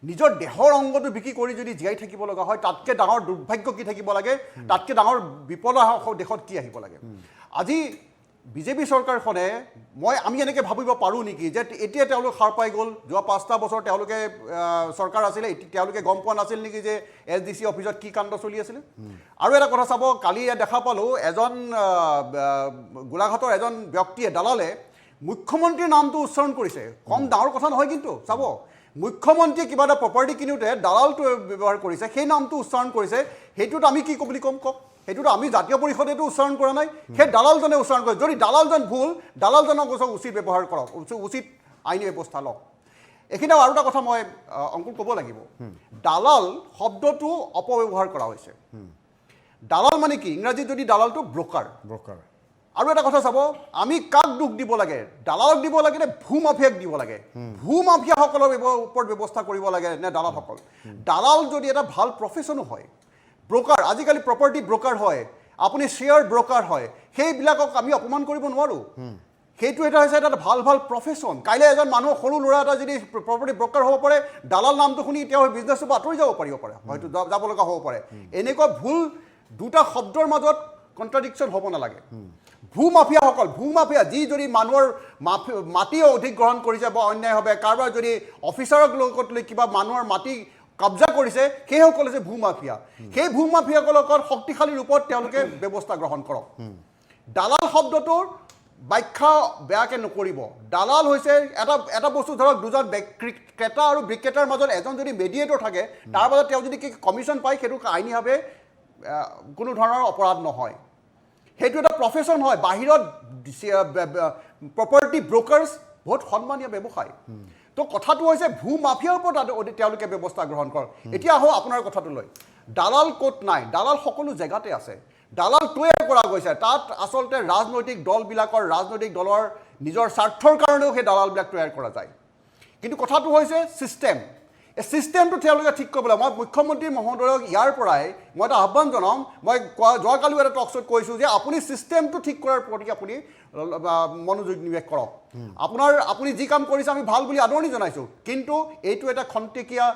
নিজৰ দেহৰ অংগটো বিক্ৰী কৰি যদি জীয়াই থাকিব লগা হয়, তাতকৈ ডাঙৰ দুৰ্ভাগ্য কি থাকিব লাগে, তাতকৈ ডাঙৰ বিপদ দেশত কি আহিব লাগে। আজি বিজেপি চৰকাৰখনে আমি এনেকৈ ভাবিব পাৰোঁ নেকি যে এতিয়া তেওঁলোক সাৰ পাই গ'ল? যোৱা 5টা বছৰ তেওঁলোকে চৰকাৰ আছিলে, তেওঁলোকে গম পোৱা নাছিল নেকি যে SDC অফিচত কি কাণ্ড চলি আছিলে? আৰু এটা কথা চাব, কালি দেখা পালোঁ এজন গোলাঘাটৰ এজন ব্যক্তিয়ে, দালালে মুখ্যমন্ত্ৰীৰ নামটো উচ্চাৰণ কৰিছে। কম ডাঙৰ কথা নহয় কিন্তু। চাব, মুখ্যমন্ত্ৰীয়ে কিবা এটা প্ৰপাৰ্টি কিনোতে দালালটো ব্যৱহাৰ কৰিছে, সেই নামটো উচ্চাৰণ কৰিছে। সেইটোত আমি কি বুলি ক'ম? কওক। সেইটোতো আমি জাতীয় পৰিষদেতো উচ্চাৰণ কৰা নাই, সেই দালালজনে উচ্চাৰণ কৰে। যদি দালালজন ভুল, দালালজনক উচিত ব্যৱহাৰ কৰক, উচিত আইনী ব্যৱস্থা লওক। এইখিনি আৰু এটা কথা মই অংকুৰ ক'ব লাগিব। দালাল শব্দটো অপব্যৱহাৰ কৰা হৈছে। দালাল মানে কি? ইংৰাজীত যদি দালালটো ব্ৰকাৰ। আৰু এটা কথা চাব, আমি কাক দুখ দিব লাগে? দালালক দিব লাগে নে ভূমাফিয়াক দিব লাগে? ভূমাফিয়াসকলৰ ওপৰত ব্যৱস্থা কৰিব লাগে নে দালালসকল? দালাল যদি এটা ভাল প্ৰফেশ্যনো হয়, ব্ৰকাৰ, আজিকালি প্ৰপাৰ্টি ব্ৰকাৰ হয়, আপুনি শ্বেয়াৰ ব্ৰকাৰ হয়, সেইবিলাকক আমি অপমান কৰিব নোৱাৰোঁ। সেইটো এটা হৈছে এটা ভাল প্ৰফেশ্যন। কাইলৈ এজন মানুহ, সৰু ল'ৰা এটা যদি প্ৰপাৰ্টি ব্ৰকাৰ হ'ব পাৰে, দালাল নামটো শুনি তেওঁ বিজনেছৰ পৰা আঁতৰি যাব পাৰিব পাৰে, হয়তো যাব লগা হ'ব পাৰে। এনেকুৱা ভুল দুটা শব্দৰ মাজত কণ্ট্ৰাডিকশ্যন হ'ব নালাগে। ভূমাফিয়া যি যদি মানুহৰ মাটি অধিগ্ৰহণ কৰিছে বা অন্যায়ভাৱে কাৰোবাৰ যদি অফিচাৰক লগত লৈ কিবা মানুহৰ মাটি কব্জা কৰিছে, সেইসকল হৈছে ভূমাফিয়া। সেই ভূমাফিয়াসকলৰ শক্তিশালী ৰূপত তেওঁলোকে ব্যৱস্থা গ্ৰহণ কৰক। দালাল শব্দটোৰ ব্যাখ্যা বেয়াকৈ নকৰিব। দালাল হৈছে এটা বস্তু, ধৰক দুজন ক্ৰেতা আৰু বিক্ৰেতাৰ মাজত এজন যদি মেডিয়েটৰ থাকে, তাৰ মাজত তেওঁ যদি কমিশ্যন পায়, সেইটো আইনীভাৱে কোনো ধৰণৰ অপৰাধ নহয়। সেইটো এটা প্ৰফেশ্যন হয়। বাহিৰত প্ৰপাৰ্টি ব্ৰকাৰ্ছ বহুত সন্মানীয় ব্যৱসায়। তো কথাটো হৈছে ভূমাফিয়াৰ ওপৰত তেওঁলোকে ব্যৱস্থা গ্ৰহণ কৰক। এতিয়া আহোঁ আপোনাৰ কথাটোলৈ। দালাল ক'ত নাই? দালাল সকলো জেগাতে আছে। দালাল তৈয়াৰ কৰা গৈছে। তাত আচলতে ৰাজনৈতিক দলৰ নিজৰ স্বাৰ্থৰ কাৰণেও সেই দালালবিলাক তৈয়াৰ কৰা যায়। কিন্তু কথাটো হৈছে ছিষ্টেম। এই ছিষ্টেমটো তেওঁলোকে ঠিক কৰিব লাগে। মই মুখ্যমন্ত্ৰী মহোদয়ক ইয়াৰ পৰাই মই এটা আহ্বান জনাম। মই যোৱাকালিও এটা টক শ্ব'ত কৈছোঁ যে আপুনি ছিষ্টেমটো ঠিক কৰাৰ প্ৰতি আপুনি মনোযোগ নিৱেশ কৰক। আপুনি যি কাম কৰিছে আমি ভাল বুলি আদৰণি জনাইছোঁ, কিন্তু এইটো এটা খন্তেকীয়া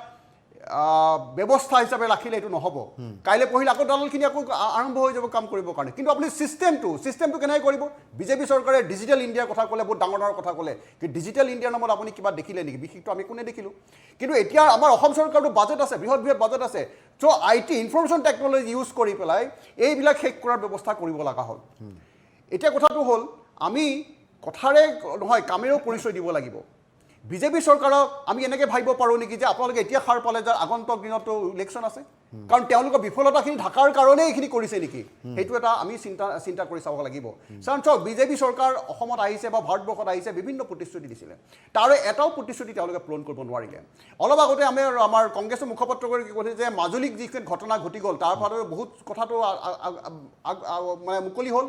ব্যৱস্থা হিচাপে ৰাখিলে এইটো নহ'ব। কাইলৈ পঢ়িলে আকৌ দালালখিনি আকৌ আৰম্ভ হৈ যাব কাম কৰিবৰ কাৰণে। কিন্তু আপুনি ছিষ্টেমটো কেনেকৈ কৰিব? বিজেপি চৰকাৰে ডিজিটেল ইণ্ডিয়াৰ কথা ক'লে, বহুত ডাঙৰ কথা ক'লে, কিন্তু ডিজিটেল ইণ্ডিয়াৰ নামত আপুনি কিবা দেখিলে নেকি? বিশেষটো আমি কোনে দেখিলোঁ? কিন্তু এতিয়া আমাৰ অসম চৰকাৰটো বাজেট আছে, বৃহৎ বাজেট আছে। চ' IT ইনফৰমেশ্যন টেকন'লজি ইউজ কৰি পেলাই এইবিলাক শেষ কৰাৰ ব্যৱস্থা কৰিব লগা হ'ল। এতিয়া কথাটো হ'ল, আমি কথাৰে নহয় কামেৰেও পৰিচয় দিব লাগিব। বিজেপি চৰকাৰক আমি এনেকৈ ভাবিব পাৰোঁ নেকি যে আপোনালোকে এতিয়া সাৰ পালে যে আগন্তুক দিনতো ইলেকশ্যন আছে, কাৰণ তেওঁলোকৰ বিফলতাখিনি ঢাকাৰ কাৰণেই এইখিনি কৰিছে নেকি? সেইটো এটা আমি চিন্তা কৰি চাব লাগিব। কাৰণ চাওক, বিজেপি চৰকাৰ অসমত আহিছে বা ভাৰতবৰ্ষত আহিছে, বিভিন্ন প্ৰতিশ্ৰুতি দিছিলে, তাৰে এটাও প্ৰতিশ্ৰুতি তেওঁলোকে পূৰণ কৰিব নোৱাৰিলে। অলপ আগতে আমাৰ কংগ্ৰেছৰ মুখপাত্ৰগৰাকীয়ে কৈছে যে মাজুলীত যিখন ঘটনা ঘটি গ'ল, তাৰ ফলত বহুত কথাটো মানে মুকলি হ'ল।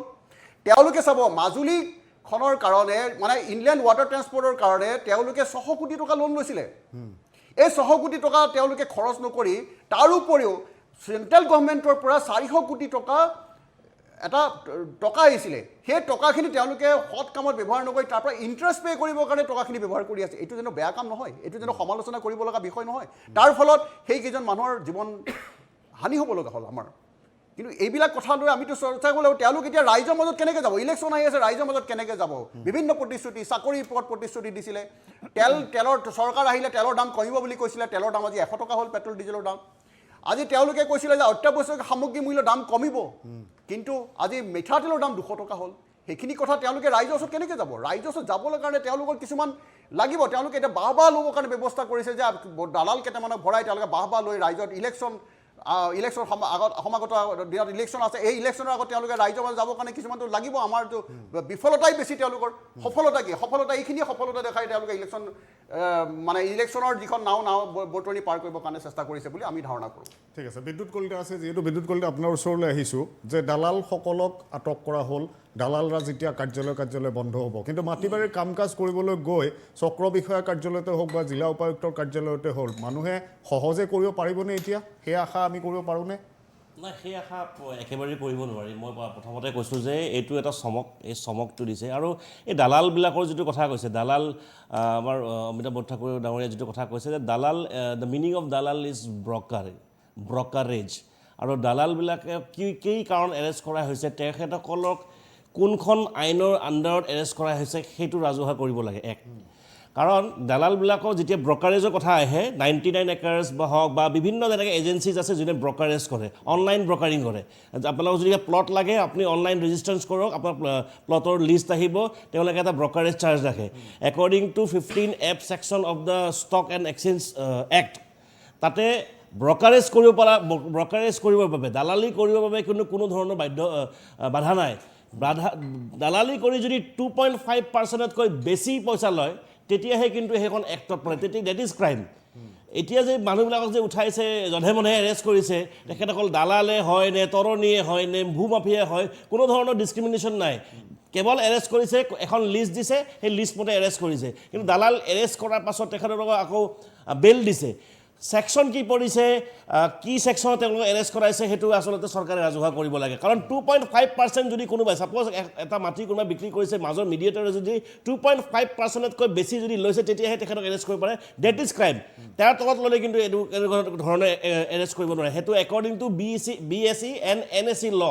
তেওঁলোকে চাব, মাজুলীক খনৰ কাৰণে মানে ইনলেণ্ড ৱাটাৰ ট্ৰেন্সপৰ্টৰ কাৰণে তেওঁলোকে 600 কোটি টকা লোন লৈছিলে এই 600 কোটি টকা তেওঁলোকে খৰচ নকৰি তাৰ উপৰিও চেন্ট্ৰেল গভৰ্ণমেণ্টৰ পৰা 400 কোটি টকা এটা টকা আহিছিলে সেই টকাখিনি তেওঁলোকে সৎ কামত ব্যৱহাৰ নকৰি তাৰ পৰা ইণ্টাৰেষ্ট পে' কৰিবৰ কাৰণে টকাখিনি ব্যৱহাৰ কৰি আছে এইটো যেন বেয়া কাম নহয় এইটো যেন সমালোচনা কৰিব লগা বিষয় নহয় তাৰ ফলত সেই কেইজন মানুহৰ জীৱন হানি হ'ব লগা হ'ল আমাৰ কিন্তু এইবিলাক কথা লৈ আমিতো চৰ্চা কৰিব লাগিব তেওঁলোক এতিয়া ৰাইজৰ মাজত কেনেকৈ যাব ইলেকশ্যন আহি আছে ৰাইজৰ মাজত কেনেকৈ যাব বিভিন্ন প্ৰতিশ্ৰুতি চাকৰিৰ ওপৰত প্ৰতিশ্ৰুতি দিছিলে তেলৰ চৰকাৰ আহিলে তেলৰ দাম কমিব বুলি কৈছিলে তেলৰ দাম আজি 100 টকা হ'ল পেট্ৰল ডিজেলৰ দাম আজি তেওঁলোকে কৈছিলে যে অত্যাৱশ্যকীয় সামগ্ৰী মূল্যৰ দাম কমিব কিন্তু আজি মিঠাতেলৰ দাম 200 টকা হ'ল সেইখিনি কথা তেওঁলোকে ৰাইজৰ ওচৰত কেনেকৈ যাব ৰাইজৰ ওচৰত যাবলৈ কাৰণে তেওঁলোকৰ কিছুমান লাগিব তেওঁলোকে এতিয়া বাহ ল'বৰ কাৰণে ব্যৱস্থা কৰিছে যে দালাল কেইটামানক ভৰাই তেওঁলোকে বাহ লৈ ৰাইজত ইলেকশ্যন সমাগত দিনত ইলেকশ্যন আছে এই ইলেকশ্যনৰ আগত তেওঁলোকে ৰাইজৰ মাজত যাবৰ কাৰণে কিছুমানটো লাগিব আমাৰতো বিফলতাই বেছি তেওঁলোকৰ সফলতা কি সফলতা এইখিনিয়ে সফলতা দেখাই তেওঁলোকে ইলেকশ্যন মানে ইলেকশ্যনৰ যিখন নাও বতৰণি পাৰ কৰিবৰ কাৰণে চেষ্টা কৰিছে বুলি আমি ধাৰণা কৰোঁ ঠিক আছে বিদ্যুৎ কলিতা আছে যিহেতু বিদ্যুৎ কলিতা আপোনাৰ ওচৰলৈ আহিছোঁ যে দালালসকলক আটক কৰা হ'ল দালালৰা যেতিয়া কাৰ্যালয় বন্ধ হ'ব কিন্তু মাটি বাৰীৰ কাম কাজ কৰিবলৈ গৈ চক্ৰ বিষয়াৰ কাৰ্যালয়তে হওক বা জিলা উপায়ুক্তৰ কাৰ্যালয়তে হ'ল মানুহে সহজে কৰিব পাৰিবনে এতিয়া সেই আশা আমি কৰিব পাৰোঁনে নাই সেই আশা একেবাৰে কৰিব নোৱাৰি মই প্ৰথমতে কৈছোঁ যে এইটো এটা চমক এই চমকটো দিছে আৰু এই দালালবিলাকৰ যিটো কথা কৈছে দালাল আমাৰ অমিতাভ বৰঠাকুৰ ডাঙৰীয়া যিটো কথা কৈছে যে দালাল দ্য মিনিং অফ দালাল ইজ ব্ৰকাৰেজ আৰু দালালবিলাকে কি কাৰণ এৰেষ্ট কৰা হৈছে তেখেতসকলক কোনখন আইনৰ আণ্ডাৰত এৰেষ্ট কৰা হৈছে সেইটো ৰাজহুৱা কৰিব লাগে এক কাৰণ দালালবিলাকৰ যেতিয়া ব্ৰকাৰেজৰ কথা আহে 99 একাৰ্ছ বা হওক বা বিভিন্ন যেনেকৈ এজেঞ্চিজ আছে যোনে ব্ৰকাৰেজ কৰে অনলাইন ব্ৰকাৰিং কৰে আপোনালোকক যদি প্লট লাগে আপুনি অনলাইন ৰেজিষ্ট্ৰেশ্যন কৰক আপোনাৰ প্লটৰ লিষ্ট আহিব তেওঁলোকে এটা ব্ৰকাৰেজ চাৰ্জ ৰাখে according to 15 F section of the stock and exchange act তাতে ব্ৰকাৰেজ কৰিবৰ বাবে দালালি কৰিবৰ বাবে কোনো ধৰণৰ বাধা নাই দালালি কৰি যদি 2.5%তকৈ বেছি পইচা লয় তেতিয়াহে কিন্তু সেইখন এক্টত পৰে তেতিয়া ডেট ইজ ক্ৰাইম এতিয়া যে মানুহবিলাকক যে উঠাইছে জধে মধে এৰেষ্ট কৰিছে তেখেতসকল দালালে হয় নে তৰণীয়ে হয় নে ভূমাফিয়াই হয় কোনো ধৰণৰ ডিছক্ৰিমিনেশ্যন নাই কেৱল এৰেষ্ট কৰিছে এখন লিষ্ট দিছে সেই লিষ্ট মতে এৰেষ্ট কৰিছে কিন্তু দালাল এৰেষ্ট কৰাৰ পাছত তেখেতসকলক আকৌ বেল দিছে ছেকশ্যন কি পৰিছে কি ছেকশ্যনত তেওঁলোকক এৰেষ্ট কৰাইছে সেইটো আচলতে চৰকাৰে ৰাজহুৱা কৰিব লাগে কাৰণ 2.5% যদি কোনোবাই ছাপ'জ এটা মাটি কোনোবাই বিক্ৰী কৰিছে মাজৰ মিডিয়েটৰে যদি 2.5%তকৈ বেছি যদি লৈছে তেতিয়াহে তেখেতক এৰেষ্ট কৰিব পাৰে ডেট ইজ ক্ৰাইম তাৰ তলত ল'লে কিন্তু এইটো এনেকুৱা ধৰণে এৰেষ্ট কৰিব নোৱাৰে সেইটো according to BSE and NSE ল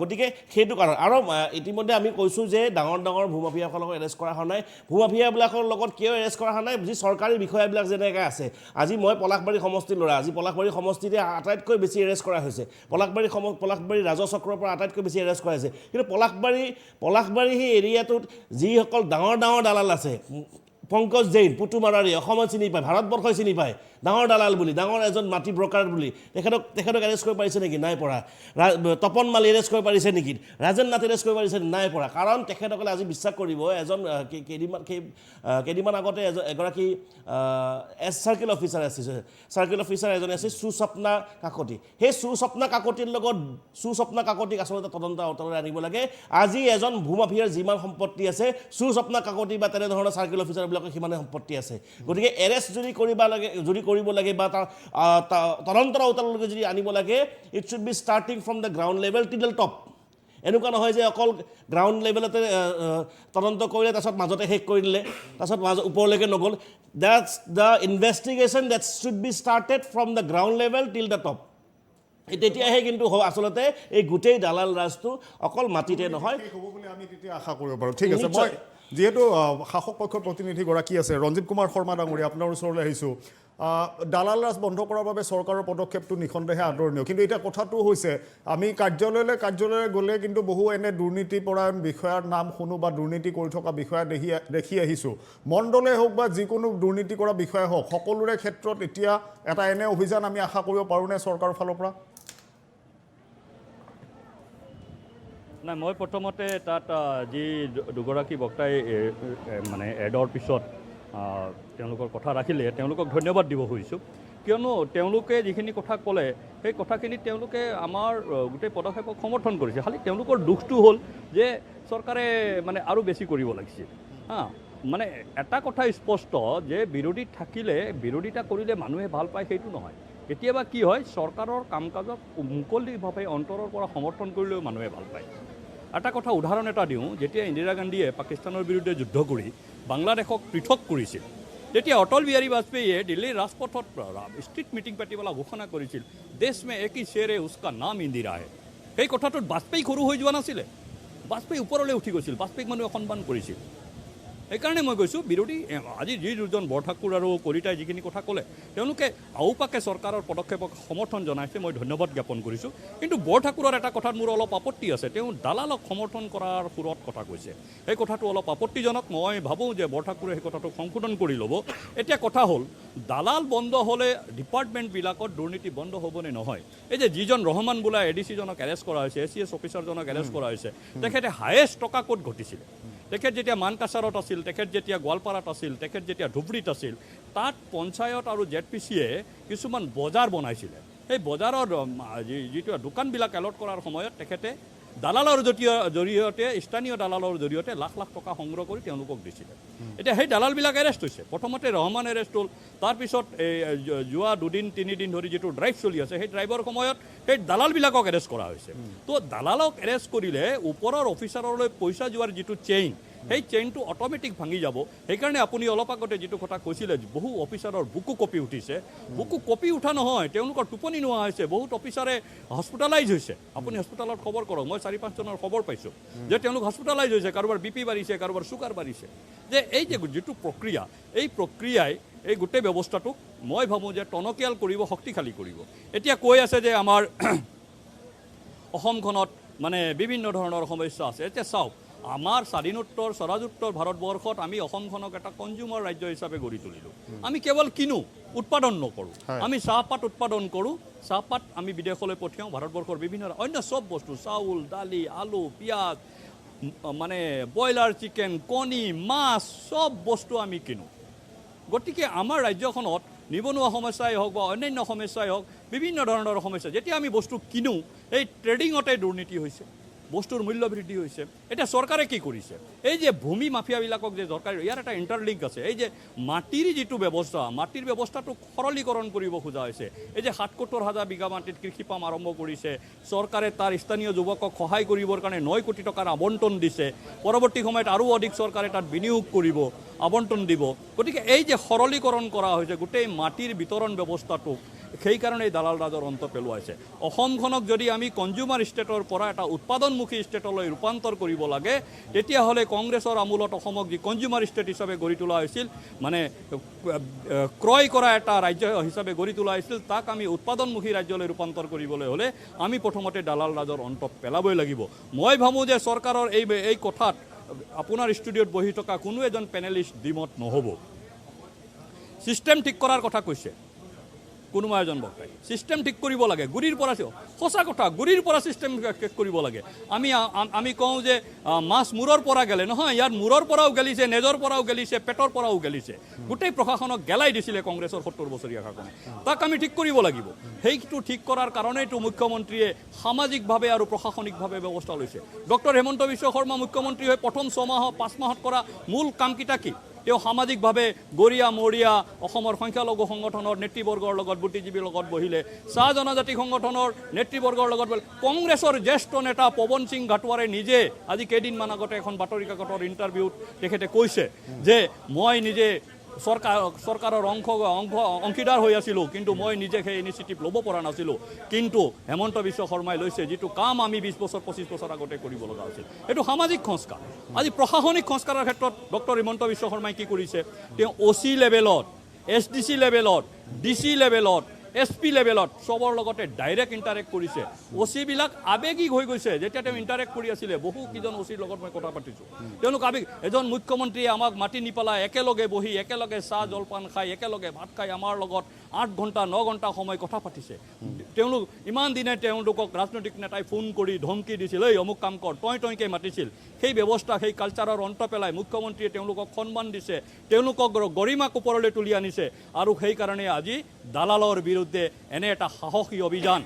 গতিকে সেইটো কাৰণ আৰু ইতিমধ্যে আমি কৈছোঁ যে ডাঙৰ ভূমাফিয়াসকলক এৰেষ্ট কৰা হোৱা নাই ভূমাফিয়াবিলাকৰ লগত কিয় এৰেষ্ট কৰা হোৱা নাই যি চৰকাৰী বিষয়াবিলাক যেনেকৈ আছে আজি মই পলাশবাৰী সমষ্টিৰ ল'ৰা আজি পলাশবাৰী সমষ্টিতে আটাইতকৈ বেছি এৰেষ্ট কৰা হৈছে পলাশবাৰী ৰাজচক্ৰৰ পৰা আটাইতকৈ বেছি এৰেষ্ট কৰা হৈছে কিন্তু পলাশবাৰী সেই এৰিয়াটোত যিসকল ডাঙৰ দালাল আছে পংকজ জৈন পুতুমাৰাৰী অসমত চিনি পায় ভাৰতবৰ্ষই চিনি পায় ডাঙৰ দালাল বুলি ডাঙৰ এজন মাটি ব্ৰকাৰ বুলি তেখেতক এৰেষ্ট কৰিব পাৰিছে নেকি নাই পৰা তপন মালি এৰেষ্ট কৰিব পাৰিছে নেকি ৰাজেন নাথ এৰেষ্ট কৰিব পাৰিছে নাই পৰা কাৰণ তেখেতসকলে আজি বিশ্বাস কৰিব এজন কেইদিনমান আগতে এগৰাকী চাৰ্কেল অফিচাৰ এজন আছে সুস্বপ্না কাকতি সেই সুস্বপ্না কাকতিৰ লগত সুস্বপ্না কাকতিক আচলতে তদন্ত আওতালৈ আনিব লাগে আজি এজন ভূমাফিয়াৰ যিমান সম্পত্তি আছে সুস্বপ্না কাকতি বা তেনেধৰণৰ চাৰ্কেল অফিচাৰবিলাকৰ সিমানে সম্পত্তি আছে গতিকে এৰেষ্ট যদি কৰিব লাগে বা তাৰ তদন্তৰ আওতালৈকে যদি আনিব লাগে it should be starting from the ground level টিল টপ এনেকুৱা নহয় যে অকল গ্ৰাউণ্ড লেভেলতে তদন্ত কৰিলে তাৰপিছত মাজতে শেষ কৰি দিলে তাৰপিছত ওপৰলৈকে নগ'ল that's the investigation that should be started from the ground level till the top তেতিয়াহে কিন্তু আচলতে এই গোটেই দালাল ৰাজটো অকল মাটিতে নহয় হ'ব বুলি আমি তেতিয়া আশা কৰিব পাৰোঁ ঠিক আছে মই যিহেতু শাসক পক্ষৰ প্ৰতিনিধিগৰাকী আছে ৰঞ্জিত কুমাৰ শৰ্মা ডাঙৰীয়া আপোনাৰ ওচৰলৈ আহিছোঁ দালাল ৰাজ বন্ধ কৰাৰ বাবে চৰকাৰৰ পদক্ষেপটো নিঃসন্দেহে আদৰণীয় কিন্তু এতিয়া কথাটো হৈছে আমি কাৰ্যালয়লৈ গ'লে কিন্তু বহু এনে দুৰ্নীতিপৰায়ণ বিষয়াৰ নাম শুনো বা দুৰ্নীতি কৰি থকা বিষয়া দেখি আহিছোঁ মণ্ডলে হওক বা যিকোনো দুৰ্নীতি কৰা বিষয়া হওক সকলোৰে ক্ষেত্ৰত এতিয়া এটা এনে অভিযান আমি আশা কৰিব পাৰোঁনে চৰকাৰৰ ফালৰ পৰা নাই মই প্ৰথমতে তাত যি দুগৰাকী বক্তাই মানে এডৰ পিছত তেওঁলোকৰ কথা ৰাখিলে তেওঁলোকক ধন্যবাদ দিব খুজিছোঁ কিয়নো তেওঁলোকে যিখিনি কথা ক'লে সেই কথাখিনিত তেওঁলোকে আমাৰ গোটেই পদক্ষেপক সমৰ্থন কৰিছে খালি তেওঁলোকৰ দুখটো হ'ল যে চৰকাৰে মানে আৰু বেছি কৰিব লাগিছিল মানে এটা কথা স্পষ্ট যে বিৰোধীত থাকিলে বিৰোধিতা কৰিলে মানুহে ভাল পায় সেইটো নহয় কেতিয়াবা কি হয় চৰকাৰৰ কাম কাজক মুকলিভাৱে অন্তৰৰ পৰা সমৰ্থন কৰিলেও মানুহে ভাল পায় এটা কথা উদাহৰণ এটা দিওঁ যেতিয়া ইন্দিৰা গান্ধীয়ে পাকিস্তানৰ বিৰুদ্ধে যুদ্ধ কৰি বাংলাদেশক পৃথক কৰিছিল তেতিয়া অটল বিহাৰী বাজপেয়ীয়ে দিল্লীৰ ৰাজপথত ষ্ট্ৰীট মিটিং পাতি পেলাই ঘোষণা কৰিছিল দেশ মে একই শ্বেৰ উস্কা নাম ইন্দিৰা হে সেই কথাটোত বাজপেয়ী সৰু হৈ যোৱা নাছিলে বাজপেয়ী ওপৰলৈ উঠি গৈছিল বাজপেয়ীক মানুহে সন্মান কৰিছিল সেইকাৰণে মই কৈছোঁ বিৰোধী আজি যি দুজন বৰঠাকুৰ আৰু কলিতাই যিখিনি কথা ক'লে তেওঁলোকে আওপাকে চৰকাৰৰ পদক্ষেপক সমৰ্থন জনাইছে মই ধন্যবাদ জ্ঞাপন কৰিছোঁ কিন্তু বৰঠাকুৰৰ এটা কথাত মোৰ অলপ আপত্তি আছে তেওঁ দালালক সমৰ্থন কৰাৰ সুৰত কথা কৈছে সেই কথাটো অলপ আপত্তিজনক মই ভাবোঁ যে বৰঠাকুৰে সেই কথাটো সংশোধন কৰি ল'ব এতিয়া কথা হ'ল দালাল বন্ধ হ'লে ডিপাৰ্টমেণ্টবিলাকত দুৰ্নীতি বন্ধ হ'বনে নহয় এই যে যিজন ৰহমান বোলা ADC-জনক এৰেষ্ট কৰা হৈছে ACS অফিচাৰজনক এৰেষ্ট কৰা হৈছে তেখেতে হায়েষ্ট টকা ক'ত ঘটিছিলে তেখেত যেতিয়া মানকাছাৰত আছিল তেখেত যেতিয়া গোৱালপাৰাত আছিল তেখেত যেতিয়া ধুবুৰীত আছিল তাত পঞ্চায়ত আৰু ZPC-য়ে কিছুমান বজাৰ বনাইছিলে সেই বজাৰৰ যিটো দোকানবিলাক এলট কৰাৰ সময়ত তেখেতে দালালৰ জৰিয়তে স্থানীয় দালালৰ জৰিয়তে লাখ লাখ টকা সংগ্ৰহ কৰি তেওঁলোকক দিছিলে এতিয়া সেই দালালবিলাক এৰেষ্ট হৈছে প্ৰথমতে ৰহমান এৰেষ্ট হ'ল তাৰপিছত যোৱা 2-3 দিন ধৰি যিটো ড্ৰাইভ চলি আছে সেই ড্ৰাইভৰ সময়ত সেই দালালবিলাকক এৰেষ্ট কৰা হৈছে তো দালালক এৰেষ্ট কৰিলে ওপৰৰ অফিচাৰলৈ পইচা যোৱাৰ যিটো চেইন সেই চেইনটো অট'মেটিক ভাঙি যাব সেইকাৰণে আপুনি অলপ আগতে যিটো কথা কৈছিলে বহু অফিচাৰৰ বুকু কপি উঠিছে বুকু কপি উঠা নহয় তেওঁলোকৰ টোপনি নোহোৱা হৈছে বহুত অফিচাৰে হস্পিটেলাইজ হৈছে আপুনি হস্পিটেলত খবৰ কৰক মই 4-5 জনৰ খবৰ পাইছোঁ যে তেওঁলোক হস্পিটেলাইজ হৈছে কাৰোবাৰ BP বাঢ়িছে কাৰোবাৰ চুগাৰ বাঢ়িছে যে এই যে যিটো প্ৰক্ৰিয়া এই প্ৰক্ৰিয়াই এই গোটেই ব্যৱস্থাটোক মই ভাবোঁ যে টনকিয়াল কৰিব শক্তিশালী কৰিব এতিয়া কৈ আছে যে আমাৰ অসমখনত মানে বিভিন্ন ধৰণৰ সমস্যা আছে এতিয়া চাওক আমাৰ স্বাধীনোত্তৰ স্বৰাজোত্তৰ ভাৰতবৰ্ষত আমি অসমখনক এটা কনজিউমাৰ ৰাজ্য হিচাপে গঢ়ি তুলিলোঁ আমি কেৱল কিনো উৎপাদন নকৰোঁ আমি চাহপাত উৎপাদন কৰোঁ চাহপাত আমি বিদেশলৈ পঠিয়াওঁ ভাৰতবৰ্ষৰ বিভিন্ন অন্য চব বস্তু চাউল দালি আলু পিঁয়াজ মানে ব্ৰইলাৰ চিকেন কণী মাছ চব বস্তু আমি কিনো গতিকে আমাৰ ৰাজ্যখনত নিবনুৱা সমস্যাই হওক বা অন্যান্য সমস্যাই হওক বিভিন্ন ধৰণৰ সমস্যা যেতিয়া আমি বস্তু কিনো এই ট্ৰেডিঙতে দুৰ্নীতি হৈছে বস্তুৰ মূল্য বৃদ্ধি হৈছে এতিয়া চৰকাৰে কি কৰিছে এই যে ভূমি মাফিয়াবিলাকক যে চৰকাৰে ইয়াৰ এটা ইণ্টাৰলিংক আছে এই যে মাটিৰ যিটো ব্যৱস্থা মাটিৰ ব্যৱস্থাটো সৰলীকৰণ কৰিব খোজা হৈছে এই যে ৭৭,০০০ বিঘা মাটিত কৃষি পাম আৰম্ভ কৰিছে চৰকাৰে তাৰ স্থানীয় যুৱকক সহায় কৰিবৰ কাৰণে ৯ কোটি টকাৰ আবণ্টন দিছে পৰৱৰ্তী সময়ত আৰু অধিক চৰকাৰে তাত বিনিয়োগ কৰিব আবণ্টন দিব গতিকে এই যে সৰলীকৰণ কৰা হৈছে গোটেই মাটিৰ বিতৰণ ব্যৱস্থাটোক সেইকাৰণে দালাল ৰাজৰ অন্ত পেলোৱাইছে অসমখনক যদি আমি কনজিউমাৰ ষ্টেটৰ পৰা এটা উৎপাদনমুখী ষ্টেটলৈ ৰূপান্তৰ কৰিব লাগে তেতিয়াহ'লে কংগ্ৰেছৰ আমোলত অসমক যি কনজিউমাৰ ষ্টেট হিচাপে গঢ়ি তোলা হৈছিল মানে ক্ৰয় কৰা এটা ৰাজ্য হিচাপে গঢ়ি তোলা হৈছিল তাক আমি উৎপাদনমুখী ৰাজ্যলৈ ৰূপান্তৰ কৰিবলৈ হ'লে আমি প্ৰথমতে দালাল ৰাজৰ অন্ত পেলাবই লাগিব মই ভাবোঁ যে চৰকাৰৰ এই কথাত আপোনাৰ ষ্টুডিঅ'ত বহি থকা কোনো এজন পেনেলিষ্ট দ্বিমত নহ'ব ছিষ্টেম ঠিক কৰাৰ কথা কৈছে কোনোবা এজন বক্তাই ছিষ্টেম ঠিক কৰিব লাগে গুৰিৰ পৰা সঁচা কথা গুৰিৰ পৰা ছিষ্টেম শেষ কৰিব লাগে আমি কওঁ যে মাছ মূৰৰ পৰা গেলে নহয় ইয়াৰ মূৰৰ পৰাও গেলিছে নেজৰ পৰাও গেলিছে পেটৰ পৰাও গেলিছে গোটেই প্ৰশাসনক গেলাই দিছিলে কংগ্ৰেছৰ ৭০ বছৰীয়া শাসনে তাক আমি ঠিক কৰিব লাগিব সেইটো ঠিক কৰাৰ কাৰণেইতো মুখ্যমন্ত্ৰীয়ে সামাজিকভাৱে আৰু প্ৰশাসনিকভাৱে ব্যৱস্থা লৈছে ডক্টৰ হেমন্ত বিশ্ব শৰ্মা মুখ্যমন্ত্ৰী হৈ প্ৰথম 5 মাহত কৰা মূল কামকেইটা কি তেওঁ সামাজিকভাৱে গৰিয়া মৰিয়া অসমৰ সংখ্যালঘু সংগঠনৰ নেতৃবৰ্গৰ লগত বুদ্ধিজীৱীৰ লগত বহিলে চাহ জনজাতি সংগঠনৰ নেতৃবৰ্গৰ লগত কংগ্ৰেছৰ জ্যেষ্ঠ নেতা পৱন সিং ঘাটোৱাৰে নিজে আজি কেইদিনমান আগতে এখন বাতৰি কাকতৰ ইণ্টাৰভিউত তেখেতে কৈছে যে মই নিজে চৰকাৰৰ অংশীদাৰ হৈ আছিলোঁ কিন্তু মই নিজে সেই ইনিচিয়েটিভ ল'ব পৰা নাছিলোঁ কিন্তু হেমন্ত বিশ্ব শৰ্মাই লৈছে যিটো কাম আমি 20 বছৰ 25 বছৰ আগতে কৰিব লগা আছিল এইটো সামাজিক সংস্কাৰ আজি প্ৰশাসনিক সংস্কাৰৰ ক্ষেত্ৰত ডক্টৰ হিমন্ত বিশ্ব শৰ্মাই কি কৰিছে তেওঁ OC লেভেলত SDC লেভেলত DC লেভেলত SP লেভেলত চবৰ লগতে ডাইৰেক্ট ইণ্টাৰেক্ট কৰিছে OC-বিলাক আৱেগিক হৈ গৈছে যেতিয়া তেওঁ ইণ্টাৰেক্ট কৰি আছিলে বহুকেইজন OC-ৰ লগত মই কথা পাতিছোঁ তেওঁলোক আৱেগ এজন মুখ্যমন্ত্ৰীয়ে আমাক মাতি নিপেলাই একেলগে বহি একেলগে চাহ জলপান খাই একেলগে ভাত খাই আমাৰ লগত 8 ঘণ্টা 9 ঘণ্টা সময় কথা পাতিছে তেওঁলোক ইমান দিনে তেওঁলোকক ৰাজনৈতিক নেতাই ফোন কৰি ধমকি দিছিল এই অমুক কাম কৰ তইকে মাতিছিল সেই ব্যৱস্থা সেই কালচাৰৰ অন্ত পেলাই মুখ্যমন্ত্ৰীয়ে তেওঁলোকক সন্মান দিছে, তেওঁলোকক গৰিমাক ওপৰলৈ তুলি আনিছে আৰু সেইকাৰণে আজি দালালৰ বিৰুদ্ধে এনে এটা সাহসী অভিযান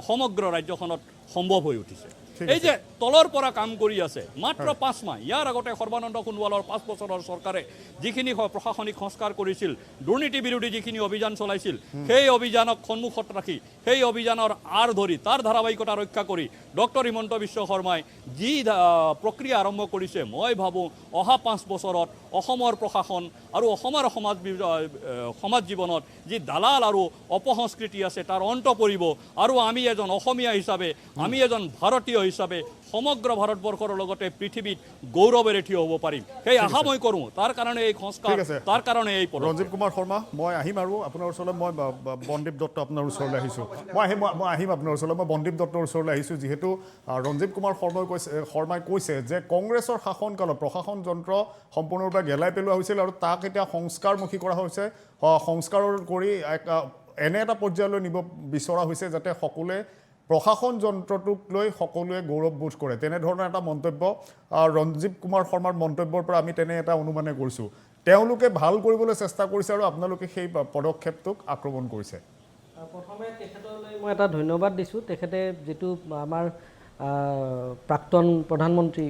সমগ্ৰ ৰাজ্যখনত সম্ভৱ হৈ উঠিছে। এই যে তলৰ পৰা কাম কৰি আছে মাত্ৰ 5 মাহ, ইয়াৰ আগতে সৰ্বানন্দ সোণোৱালৰ 5 বছৰৰ চৰকাৰে যিখিনি প্ৰশাসনিক সংস্কাৰ কৰিছিল, দুৰ্নীতি বিৰোধী যিখিনি অভিযান চলাইছিল, সেই অভিযানক সন্মুখত ৰাখি সেই অভিযানৰ আঁৰ ধৰি তাৰ ধাৰাবাহিকতা ৰক্ষা কৰি ডক্টৰ হিমন্ত বিশ্ব শৰ্মাই যি প্ৰক্ৰিয়া আৰম্ভ কৰিছে, মই ভাবোঁ অহা 5 বছৰত অসমৰ প্ৰশাসন আৰু অসমৰ সমাজ জীৱনত যি দালাল আৰু অপসংস্কৃতি আছে তাৰ অন্ত পৰিব আৰু আমি এজন অসমীয়া হিচাপে, আমি এজন ভাৰতীয় হিচাপে সমগ্ৰ ভাৰতবৰ্ষৰ লগতে পৃথিৱীত গৌৰৱেৰে থিয় হ'ব পাৰিম। সেই আশা মই কৰোঁ। তাৰ কাৰণে এই সংস্কাৰ, তাৰ কাৰণে এই ৰঞ্জীৱ কুমাৰ শৰ্মা, মই আহিম আৰু আপোনাৰ ওচৰলৈ। মই বনদীপ দত্ত আপোনাৰ ওচৰলৈ আহিছোঁ। মই আহিম আপোনাৰ ওচৰলৈ। মই বনদীপ দত্তৰ ওচৰলৈ আহিছোঁ, যিহেতু ৰঞ্জীৱ কুমাৰ শৰ্মাই কৈছে যে কংগ্ৰেছৰ শাসনকালত প্ৰশাসন যন্ত্ৰ সম্পূৰ্ণৰূপে গেলাই পেলোৱা হৈছিল আৰু তাক এতিয়া সংস্কাৰমুখী কৰা হৈছে। সংস্কাৰ কৰি এনে এটা পৰ্যায়লৈ নিব বিচৰা হৈছে যাতে সকলোৱে প্ৰশাসন যন্ত্ৰটোক লৈ সকলোৱে গৌৰৱবোধ কৰে। তেনেধৰণৰ এটা মন্তব্য ৰঞ্জীৱ কুমাৰ শৰ্মাৰ মন্তব্যৰ পৰা আমি তেনে এটা অনুমানে কৰিছোঁ। তেওঁলোকে ভাল কৰিবলৈ চেষ্টা কৰিছে আৰু আপোনালোকে সেই পদক্ষেপটোক আক্ৰমণ কৰিছে। প্ৰথমে তেখেতলৈ মই এটা ধন্যবাদ দিছোঁ। তেখেতে যিটো আমাৰ প্ৰাক্তন প্ৰধানমন্ত্ৰী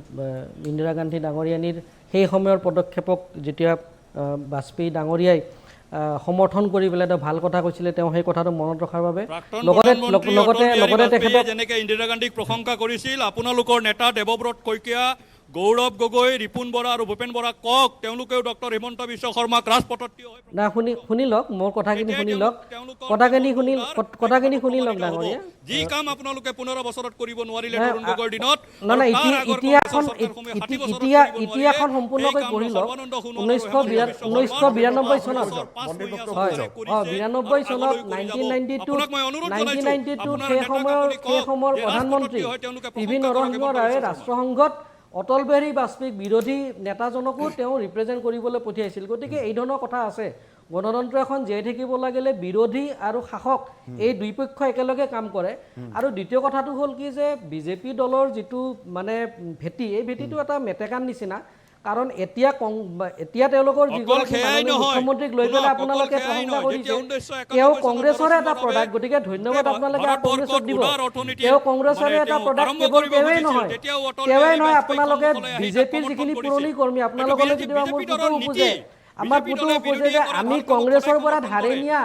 ইন্দিৰা গান্ধী ডাঙৰীয়ানীৰ সেই সময়ৰ পদক্ষেপক যেতিয়া বাজপেয়ী ডাঙৰীয়াই সমৰ্থন কৰি পেলাই এটা ভাল কথা কৈছিলে, তেওঁ সেই কথাটো মনত ৰখাৰ বাবে লগতে তেখেতক যেনেকৈ ইন্দিৰা গান্ধীক প্ৰশংসা কৰিছিল, আপোনালোকৰ নেতা দেৱব্ৰত শইকীয়া, গৌৰৱ গগৈ, ৰিপুণ বৰা আৰু ভূপেন বৰা কওক, তেওঁলোকেও ডক্টৰ হিমন্ত বিশ্ব শৰ্মাক ৰাজপথত না শুনি লওক, মোৰ কথাখিনি শুনি লওক, কথাখিনি শুনি লওক ডাঙৰীয়া। যি কাম আপোনালোকে 15 বছৰত কৰিব নোৱাৰিলে তৰুণ গগৈৰ দিনত, ইতিহাসখন সম্পূৰ্ণকৈ পঢ়ি লওক। 1992 চনত 1992 চনত 1992 সেই সময়ৰ প্ৰধানমন্ত্ৰী পি.ভি. নৰসিংহ ৰাৱে ৰাষ্ট্ৰসংঘত অটল বিহাৰী বাজপেয়ীক বিৰোধী নেতাজনকো তেওঁ ৰিপ্ৰেজেণ্ট কৰিবলৈ পঠিয়াইছিল। গতিকে এই ধৰণৰ কথা আছে। গণতন্ত্ৰ এখন জীয়াই থাকিব লাগিলে বিৰোধী আৰু শাসক এই দুই পক্ষ একেলগে কাম কৰে। আৰু দ্বিতীয় কথাটো হ'ল কি যে বিজেপি দলৰ যিটো মানে ভেটি, এই ভেটিটো এটা মেটেকাৰ নিচিনা। কাৰণ এতিয়া তেওঁলোকৰ মুখ্যমন্ত্ৰীক লৈ পেলাই আপোনালোকে প্ৰশংসা কৰিছে, তেওঁ কংগ্ৰেছৰে এটা প্ৰডাক্ট। গতিকে ধন্যবাদ আপোনালোকে কংগ্ৰেছক দিব। তেওঁ কংগ্ৰেছৰে এটা প্ৰডাক্ট, কেৱল তেওঁৱেই নহয়, আপোনালোকে বিজেপিৰ যিখিনি পুৰণি কৰ্মী, আপোনালোকলৈ কেতিয়াবা মোৰ পুতৌ উপজে, আমাৰ পুতৌ উপজে যে আমি কংগ্ৰেছৰ পৰা ধাৰে নিয়া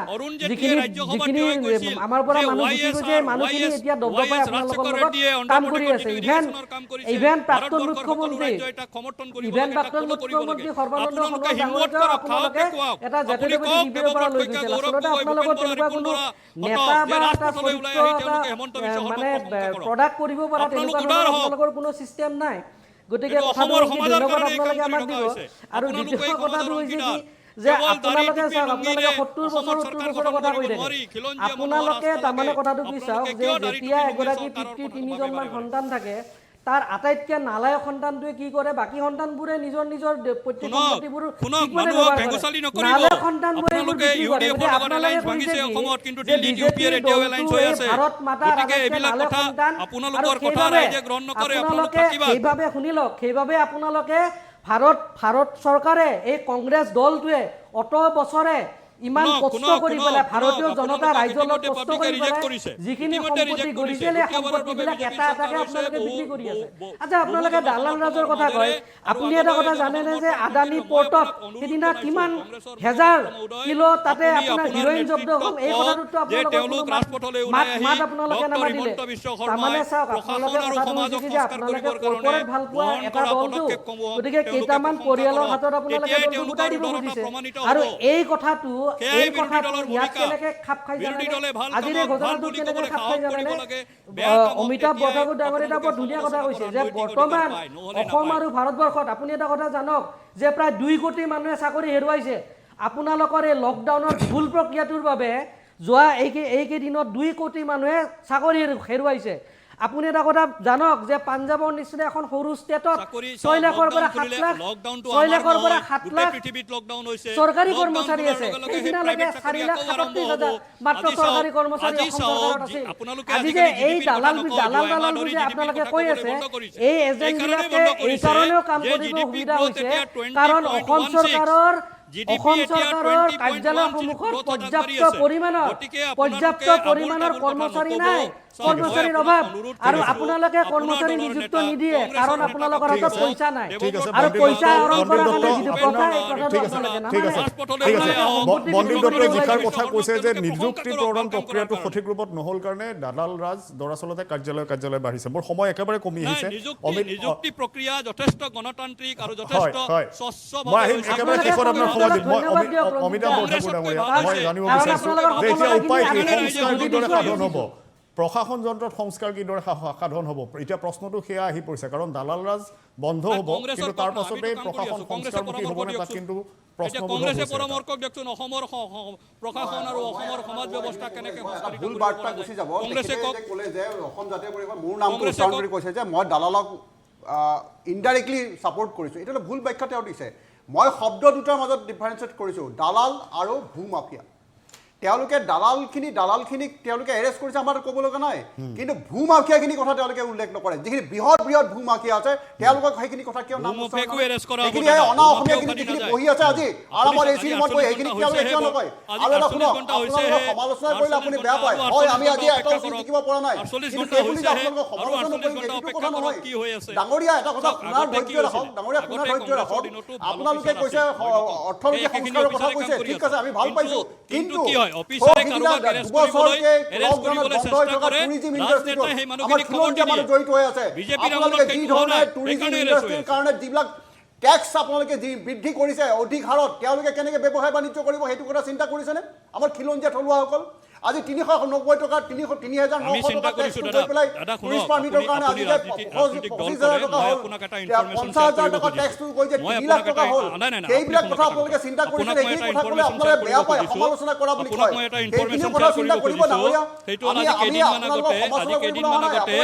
যিখিনি আমাৰ পৰা মানুহ গুচি গৈছে, মানুহখিনি এতিয়া দবদবাই আপোনালোকৰ লগত কাম কৰি আছে। ইভেন প্ৰাক্তন মুখ্যমন্ত্ৰী সৰ্বানন্দ সোণোৱাল ডাঙৰীয়াক আপোনালোকে এটা জাতীয় শিবিৰৰ পৰা লৈ গৈছিল। আচলতে আপোনালোকৰ তেনেকুৱা কোনো নেতা বা এটা চৰিত্ৰ এটা মানে প্ৰডাক্ট কৰিব পৰা তেনেকুৱা আপোনালোকৰ কোনো ছিষ্টেম নাই। গতিকে কথাটো ধন্যবাদ আপোনালোকে আমাক দিব। আৰু দ্বিতীয় কথাটো হৈছে কি যে আপোনালোকে চাওক, আপোনালোকে 70 বছৰৰ কথা কৈ থাকে। আপোনালোকে তাৰমানে কথাটো কি চাওক যে যেতিয়া এগৰাকী পিতৃৰ 3জনমান সন্তান থাকে, তাৰ আটাইতকৈ নালায়ক সন্তানটোৱে কি কৰে, বাকী সন্তানবোৰে নিজৰ পৈতৃক সম্পত্তিবোৰ নালায়ক সন্তানবোৰে ভাৰত মাতাৰ সেইবাবে শুনি লওক, সেইবাবে আপোনালোকে ভাৰত চৰকাৰে এই কংগ্ৰেছ দলটোৱে অত বছৰে ইমান কষ্ট কৰি পেলাই ভাৰতীয় জনতা ৰাইজৰ লগত কষ্ট কৰি পেলাই যিখিনি সম্পত্তি গঢ়িছিল, এই সম্পত্তিবিলাক এটা এটাকে আপোনালোকে বিক্ৰী কৰি আছে। আচ্ছা, আপোনালোকে দালাল ৰাজৰ কথা কয়। আপুনি এটা কথা জানেনে যে আদানী পৰ্টত সিদিনা কিমান হেজাৰ কিলো তাতে আপোনাৰ হিৰইন জব্দ হ'ল? এই কথাটোতো আপোনালোকে নামাতিলে। তাৰমানে চাওক, আপোনালোকে কথাটো হৈছে কি যে আপোনালোকে কৰ্পৰেট ভাল পোৱা এটা দলটো, গতিকে কেইটামান পৰিয়ালৰ হাতত আপোনালোকে দলটো গোটাই দিব খুজিছে। আৰু এই কথাটো ইয়াত কেনেকে খাপ খাই জানেনে? আজিৰ এই ঘটনাটো কেনেকে খাপ খাই জানেনে? অমিতাভ বৰঠাকুৰ ডাঙৰীয়াই এটা বৰ ধুনীয়া কথা কৈছে যে বৰ্তমান অসম আৰু ভাৰতবৰ্ষত আপুনি এটা কথা জানক যে প্ৰায় 2 কোটি মানুহে চাকৰি হেৰুৱাইছে। আপোনালোকৰ এই লকডাউনৰ ভুল প্ৰক্ৰিয়াটোৰ বাবে যোৱা এইকেইদিনত 2 কোটি মানুহে চাকৰি হেৰুৱাইছে। আপুনি এটা কথা জানক যে পাঞ্জাবৰ নিচিনা এখন সৰু ষ্টেটত 6 লাখৰ পৰা 7 লাখ 6 লাখৰ পৰা 7 লাখ চৰকাৰী কৰ্মচাৰী আছে সেইদিনালৈকে 4 লাখ 37,000 মাত্ৰ চৰকাৰী কৰ্মচাৰী অসম চৰকাৰত আছে আজি যে এই দালাল যে আপোনালোকে কৈ আছে এই এজেণ্টবিলাকে এই কাৰণেও কাম কৰিব সুবিধা হৈছে কাৰণ অসম চৰকাৰৰ কাৰ্যালয় সমূহত পৰ্যাপ্ত পৰিমাণৰ কৰ্মচাৰী নাই কৰ্মচাৰীৰ অভাৱ আৰু আপোনালোকে কৰ্মচাৰী নিযুক্ত নিদিয়ে কাৰণ আপোনালোকৰ হাতত পইচা নাই আৰু পইচা আহৰণ কৰাৰ কাৰণে যিটো প্ৰথা এই প্ৰথাটো আপোনালোকে বন্দীপ দত্তই জিকাৰ কথা কৈছে যে নিযুক্তি প্ৰদান প্ৰক্ৰিয়াটো সঠিক ৰূপত নহল কাৰণে দালাল ৰাজ দৰাচলতে কাৰ্যালয় বাঢ়িছে মোৰ সময় একেবাৰে কমি আহিছে নিযুক্তি প্ৰক্ৰিয়া যথেষ্ট গণতান্ত্ৰিক আৰু যথেষ্ট স্বচ্ছ মই আহিম একেবাৰে শেষত আপোনাৰ সময় দিম মই অমিতাভ বৰঠাকুৰ ডাঙৰীয়া মই জানিব বিচাৰিছোঁ যে এতিয়া উপায় কি সংস্কাৰ কিদৰে সাধন হ'ব প্ৰশাসন যন্ত্ৰত সংস্কাৰ কিদৰে সাধন হ'ব এতিয়া প্ৰশ্নটো সেয়া আহি পৰিছে কাৰণ দালাল ৰাজ বন্ধ হ'ব কিন্তু তাৰ পাছতে প্ৰশাসন সংস্কাৰমুখী হ'ব নে তাত কিন্তু কংগ্ৰেছে পৰামৰ্শক দিয়কচোন অসমৰ প্ৰশাসন আৰু অসমৰ সমাজ ব্যৱস্থা কেনেকৈ ভুল বাৰ্তা গুচি যাব কংগ্ৰেছে ক'লে যে অসম জাতীয় পৰিষদ মোৰ নামটো উচ্চাৰণ কৰি কৈছে যে মই দালালক ইনডাইৰেক্টলি ছাপোৰ্ট কৰিছোঁ এইটো এটা ভুল ব্যাখ্যা তেওঁ দিছে মই শব্দ দুটাৰ মাজত ডিফাৰেঞ্চিয়েট কৰিছোঁ দালাল আৰু ভূমাফিয়া তেওঁলোকে দালালখিনিক তেওঁলোকে এৰেষ্ট কৰিছে আমাৰ ক'ব লগা নাই কিন্তু ভূমাফিয়াখিনি কথা তেওঁলোকে উল্লেখ নকৰে যিখিনি বৃহৎ ভূমাফিয়া আছে তেওঁলোকক সেইখিনি কথা কিয় নাম সেইখিনি অনা অসমীয়াখিনি যিখিনি বহি আছে আজি আৰামত এচি ৰুমত বহি সেইখিনি তেওঁলোকে কিয় নকয় আৰু এটা শুনক সমালোচনা কৰিলে আপুনি বেয়া পায় হয় আমি আজি এটা শিকিব পৰা নাই কিন্তু সেইবুলি যে আপোনালোকক সমালোচনা কৰিম সেইটো কথা নহয় ডাঙৰীয়া এটা কথা শুনাৰ ধৈৰ্য ৰাখক আপোনালোকে কৈছে অৰ্থনৈতিক সংস্কাৰৰ কথা কৈছে ঠিক আছে আমি ভাল পাইছোঁ কিন্তু অফিচাৰে কাৰোবাক এৰেষ্ট কৰিবলৈ চেষ্টা কৰে ৰাজনেতাই সেই মানুহখিনিক খবৰ দিয়ে বিজেপিৰ আমোলক কাৰণে যিবিলাক টেক্স আপোনালোকে যি বৃদ্ধি কৰিছে অধিক হাৰত তেওঁলোকে কেনেকৈ ব্যৱসায় বাণিজ্য কৰিব সেইটো কথা চিন্তা কৰিছেনে আমাৰ খিলঞ্জীয়া থলুৱাসকল আজি 390 টকা 3,900 টকা টেক্স লৈ পেলাই টুৰিষ্ট পাৰ্মিটৰ কাৰণে আজি 25,000 টকা হ'ল 50,000 টকা টেক্স গৈ যে 3 লাখ টকা হ'ল সেইবিলাক কথা আপোনালোকে চিন্তা কৰিছে এই কথা ক'লে আপোনালোকে বেয়া পায় সমালোচনা কৰা বুলি কয় সেইখিনি কথা চিন্তা কৰিব ডাঙৰীয়া সেইটো আজি কেইদিনমান আগতে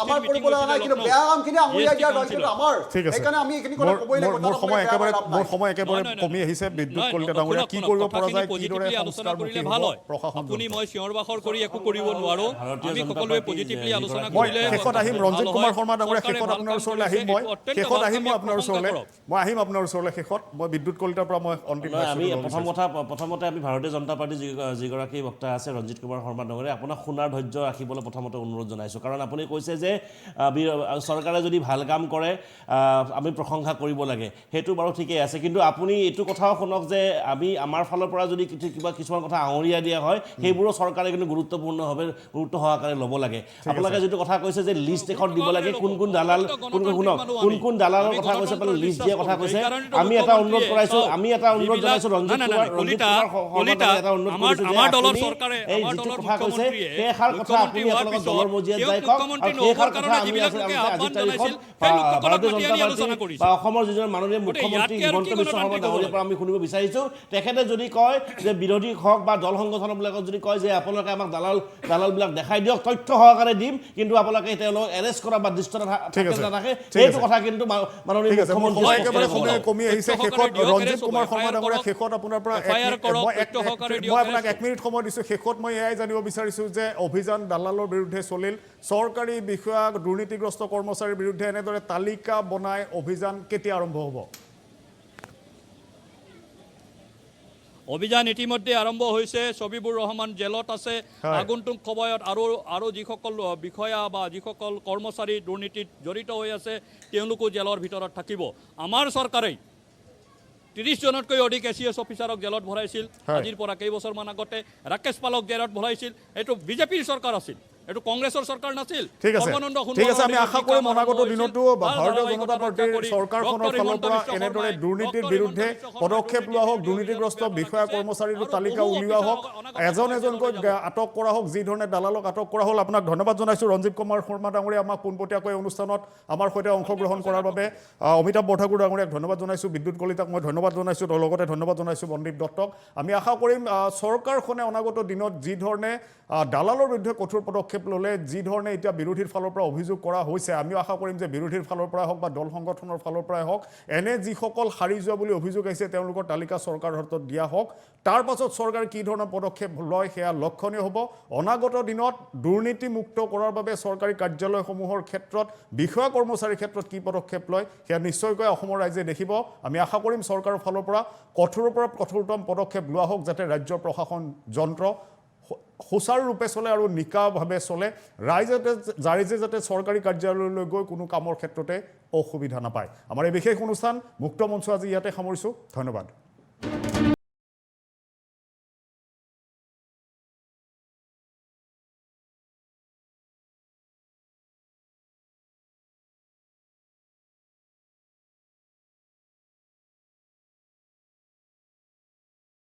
আমাৰ কৰিবলৈ নাই কিন্তু বেয়া কামখিনি আঙুলিয়া দিয়া দায়িত্বটো আমাৰ সেইকাৰণে আমি এইখিনি কথা ক'বই লাগিব মোৰ সময় একেবাৰে কমি আহিছে বিদ্যুৎ কলিতা ডাঙৰীয়া কি কৰিব পৰা যায় কিদৰে কৰিলে ভাল হয় আপুনি মই চিঞৰ বাখৰ কৰি একো কৰিব নোৱাৰো আমি সকলোৱে পজিটিভলি আলোচনা কৰিলে শেষত আহিম ৰঞ্জিত কুমাৰ শৰ্মা ডাঙৰীয়া শেষত আপোনাৰ ওচৰলৈ আহিম মই আপোনাৰ ওচৰলৈ আপোনাৰ ওচৰলৈ শেষত মই বিদ্যুৎ কলিতাৰ পৰা মই অন্তিম আমি প্ৰথমতে আমি ভাৰতীয় জনতা পাৰ্টীৰ যিগৰাকী বক্তা আছে ৰঞ্জিত কুমাৰ শৰ্মা ডাঙৰীয়া আপোনাক শুনাৰ ধৈৰ্য ৰাখিবলৈ প্ৰথমতে অনুৰোধ জনাইছোঁ কাৰণ আপুনি কৈছে যে চৰকাৰে যদি ভাল কাম কৰে আমি প্ৰশংসা কৰিব লাগে সেইটো বাৰু ঠিকেই আছে কিন্তু আপুনি এইটো কথাও শুনক যে আমি আমাৰ ফালৰ পৰা যদি কিছুমান কথা আঙুলিয়াই দিয়া হয় সেইবোৰো চৰকাৰে কিন্তু গুৰুত্ব সহকাৰে ল'ব লাগে আপোনালোকে যিটো কথা কৈছে যে লিষ্ট এখন দিব লাগে কোন দালাল কোন দালালৰ কথা কৈছে লিষ্ট দিয়া কথা কৈছে আমি এটা অনুৰোধ জনাইছোঁ ৰঞ্জিত কুমাৰ আমাৰ দলৰ চৰকাৰে এই যিটো কথা কৈছে সেইষাৰ কথা আপুনি আপোনালোকৰ দলৰ মজিয়াত যাই কওক আৰু সেইষাৰ কথা আমি আজি তাৰিখত ভাৰতীয় জনতা পাৰ্টী বা অসমৰ যিজন মাননীয় মুখ্যমন্ত্ৰী হিমন্ত বিশ্ব শৰ্মা ডাঙৰীয়াৰ পৰা আমি শুনিব বিচাৰিছোঁ তেখেতে যদি কয় যে বিৰোধী হওক বা দল সংগঠনবিলাকক যদি কয় যে আপোনালোকে আমাক দালালবিলাক দেখাই দিয়ক তথ্য সহকাৰে দিম কিন্তু আপোনালোকে তেওঁলোকক এৰেষ্ট কৰা বা দৃষ্ট নাথাকে সেইটো কথা কিন্তু মাননীয় মুখ্যমন্ত্ৰী কমি আহিছে শেষত ৰঞ্জিত কুমাৰ শৰ্মা ডাঙৰীয়া শেষত আপোনাৰ পৰা মই আপোনাক 1 মিনিট সময় দিছোঁ শেষত মই এয়াই জানিব বিচাৰিছোঁ যে অভিযান দালালৰ বিৰুদ্ধে চলিল চৰকাৰী বিষয়া দুৰ্নীতিগ্ৰস্ত কৰ্মচাৰীৰ বিৰুদ্ধে এনেদৰে তালিকা বনাই অভিযান কেতিয়া আৰম্ভ হ'ব অভিযান ইতিমধ্যে আৰম্ভ হৈছে ছবিবুৰ ৰহমান জেলত আছে আগন্তুক সময়ত আৰু যিসকল বিষয়া বা যিসকল কৰ্মচাৰী দুৰ্নীতিত জড়িত হৈ আছে তেওঁলোকো জেলৰ ভিতৰত থাকিব আমাৰ চৰকাৰে 30 জনতকৈ অধিক এছিএছ অফিচাৰক জেলত ভৰাইছিল আজিৰ পৰা কেইবছৰমান আগতে ৰাকেশ পালক জেলত ভৰাইছিল এইটো বিজেপিৰ চৰকাৰ আছিল এটো কংগ্ৰেছৰ চৰকাৰ নাছিল ঠিক আছে আমি আশা কৰিম অনাগত দিনতো ভাৰতীয় জনতা পাৰ্টিৰ চৰকাৰখনৰ ফালৰ পৰা এনেদৰে দুৰ্নীতিৰ বিৰুদ্ধে পদক্ষেপ লোৱা হওক দুৰ্নীতিগ্ৰস্ত বিষয়া কৰ্মচাৰীৰ তালিকা উলিওৱা হওক এজনকৈ আটক কৰা হওক যি ধৰণে দালালক আটক কৰা হ'ল আপোনাক ধন্যবাদ জনাইছোঁ ৰঞ্জিত কুমাৰ শৰ্মা ডাঙৰীয়া আমাক পোনপটীয়াকৈ অনুষ্ঠানত আমাৰ সৈতে অংশগ্ৰহণ কৰাৰ বাবে অমিতাভ বৰঠাকুৰ ডাঙৰীয়াক ধন্যবাদ জনাইছোঁ বিদ্যুৎ কলিতাক মই ধন্যবাদ জনাইছোঁ লগতে ধন্যবাদ জনাইছোঁ বন্দীপ দত্তক আমি আশা কৰিম চৰকাৰখনে অনাগত দিনত যি ধৰণে দালালৰ বিৰুদ্ধে কঠোৰ পদক্ষেপ পদক্ষেপ ল'লে যি ধৰণে এতিয়া বিৰোধীৰ ফালৰ পৰা অভিযোগ কৰা হৈছে আমিও আশা কৰিম যে বিৰোধীৰ ফালৰ পৰাই হওক বা দল সংগঠনৰ ফালৰ পৰাই হওক এনে যিসকল হাৰি যোৱা বুলি অভিযোগ আহিছে তেওঁলোকৰ তালিকা চৰকাৰৰ হাতত দিয়া হওক তাৰ পাছত চৰকাৰে কি ধৰণৰ পদক্ষেপ লয় সেয়া লক্ষণীয় হ'ব অনাগত দিনত দুৰ্নীতিমুক্ত কৰাৰ বাবে চৰকাৰী কাৰ্যালয়সমূহৰ ক্ষেত্ৰত বিষয়া কৰ্মচাৰীৰ ক্ষেত্ৰত কি পদক্ষেপ লয় সেয়া নিশ্চয়কৈ অসমৰ ৰাইজে দেখিব আমি আশা কৰিম চৰকাৰৰ ফালৰ পৰা কঠোৰতম পদক্ষেপ লোৱা হওক যাতে ৰাজ্যৰ প্ৰশাসন যন্ত্ৰ সুচাৰুৰূপে চলে আৰু নিকাভাৱে চলে ৰাইজে যাতে চৰকাৰী কাৰ্যালয়লৈ গৈ কোনো কামৰ ক্ষেত্ৰতে অসুবিধা নাপায় আমাৰ এই বিশেষ অনুষ্ঠান মুক্ত মঞ্চ আজি ইয়াতে সামৰিছোঁ ধন্যবাদ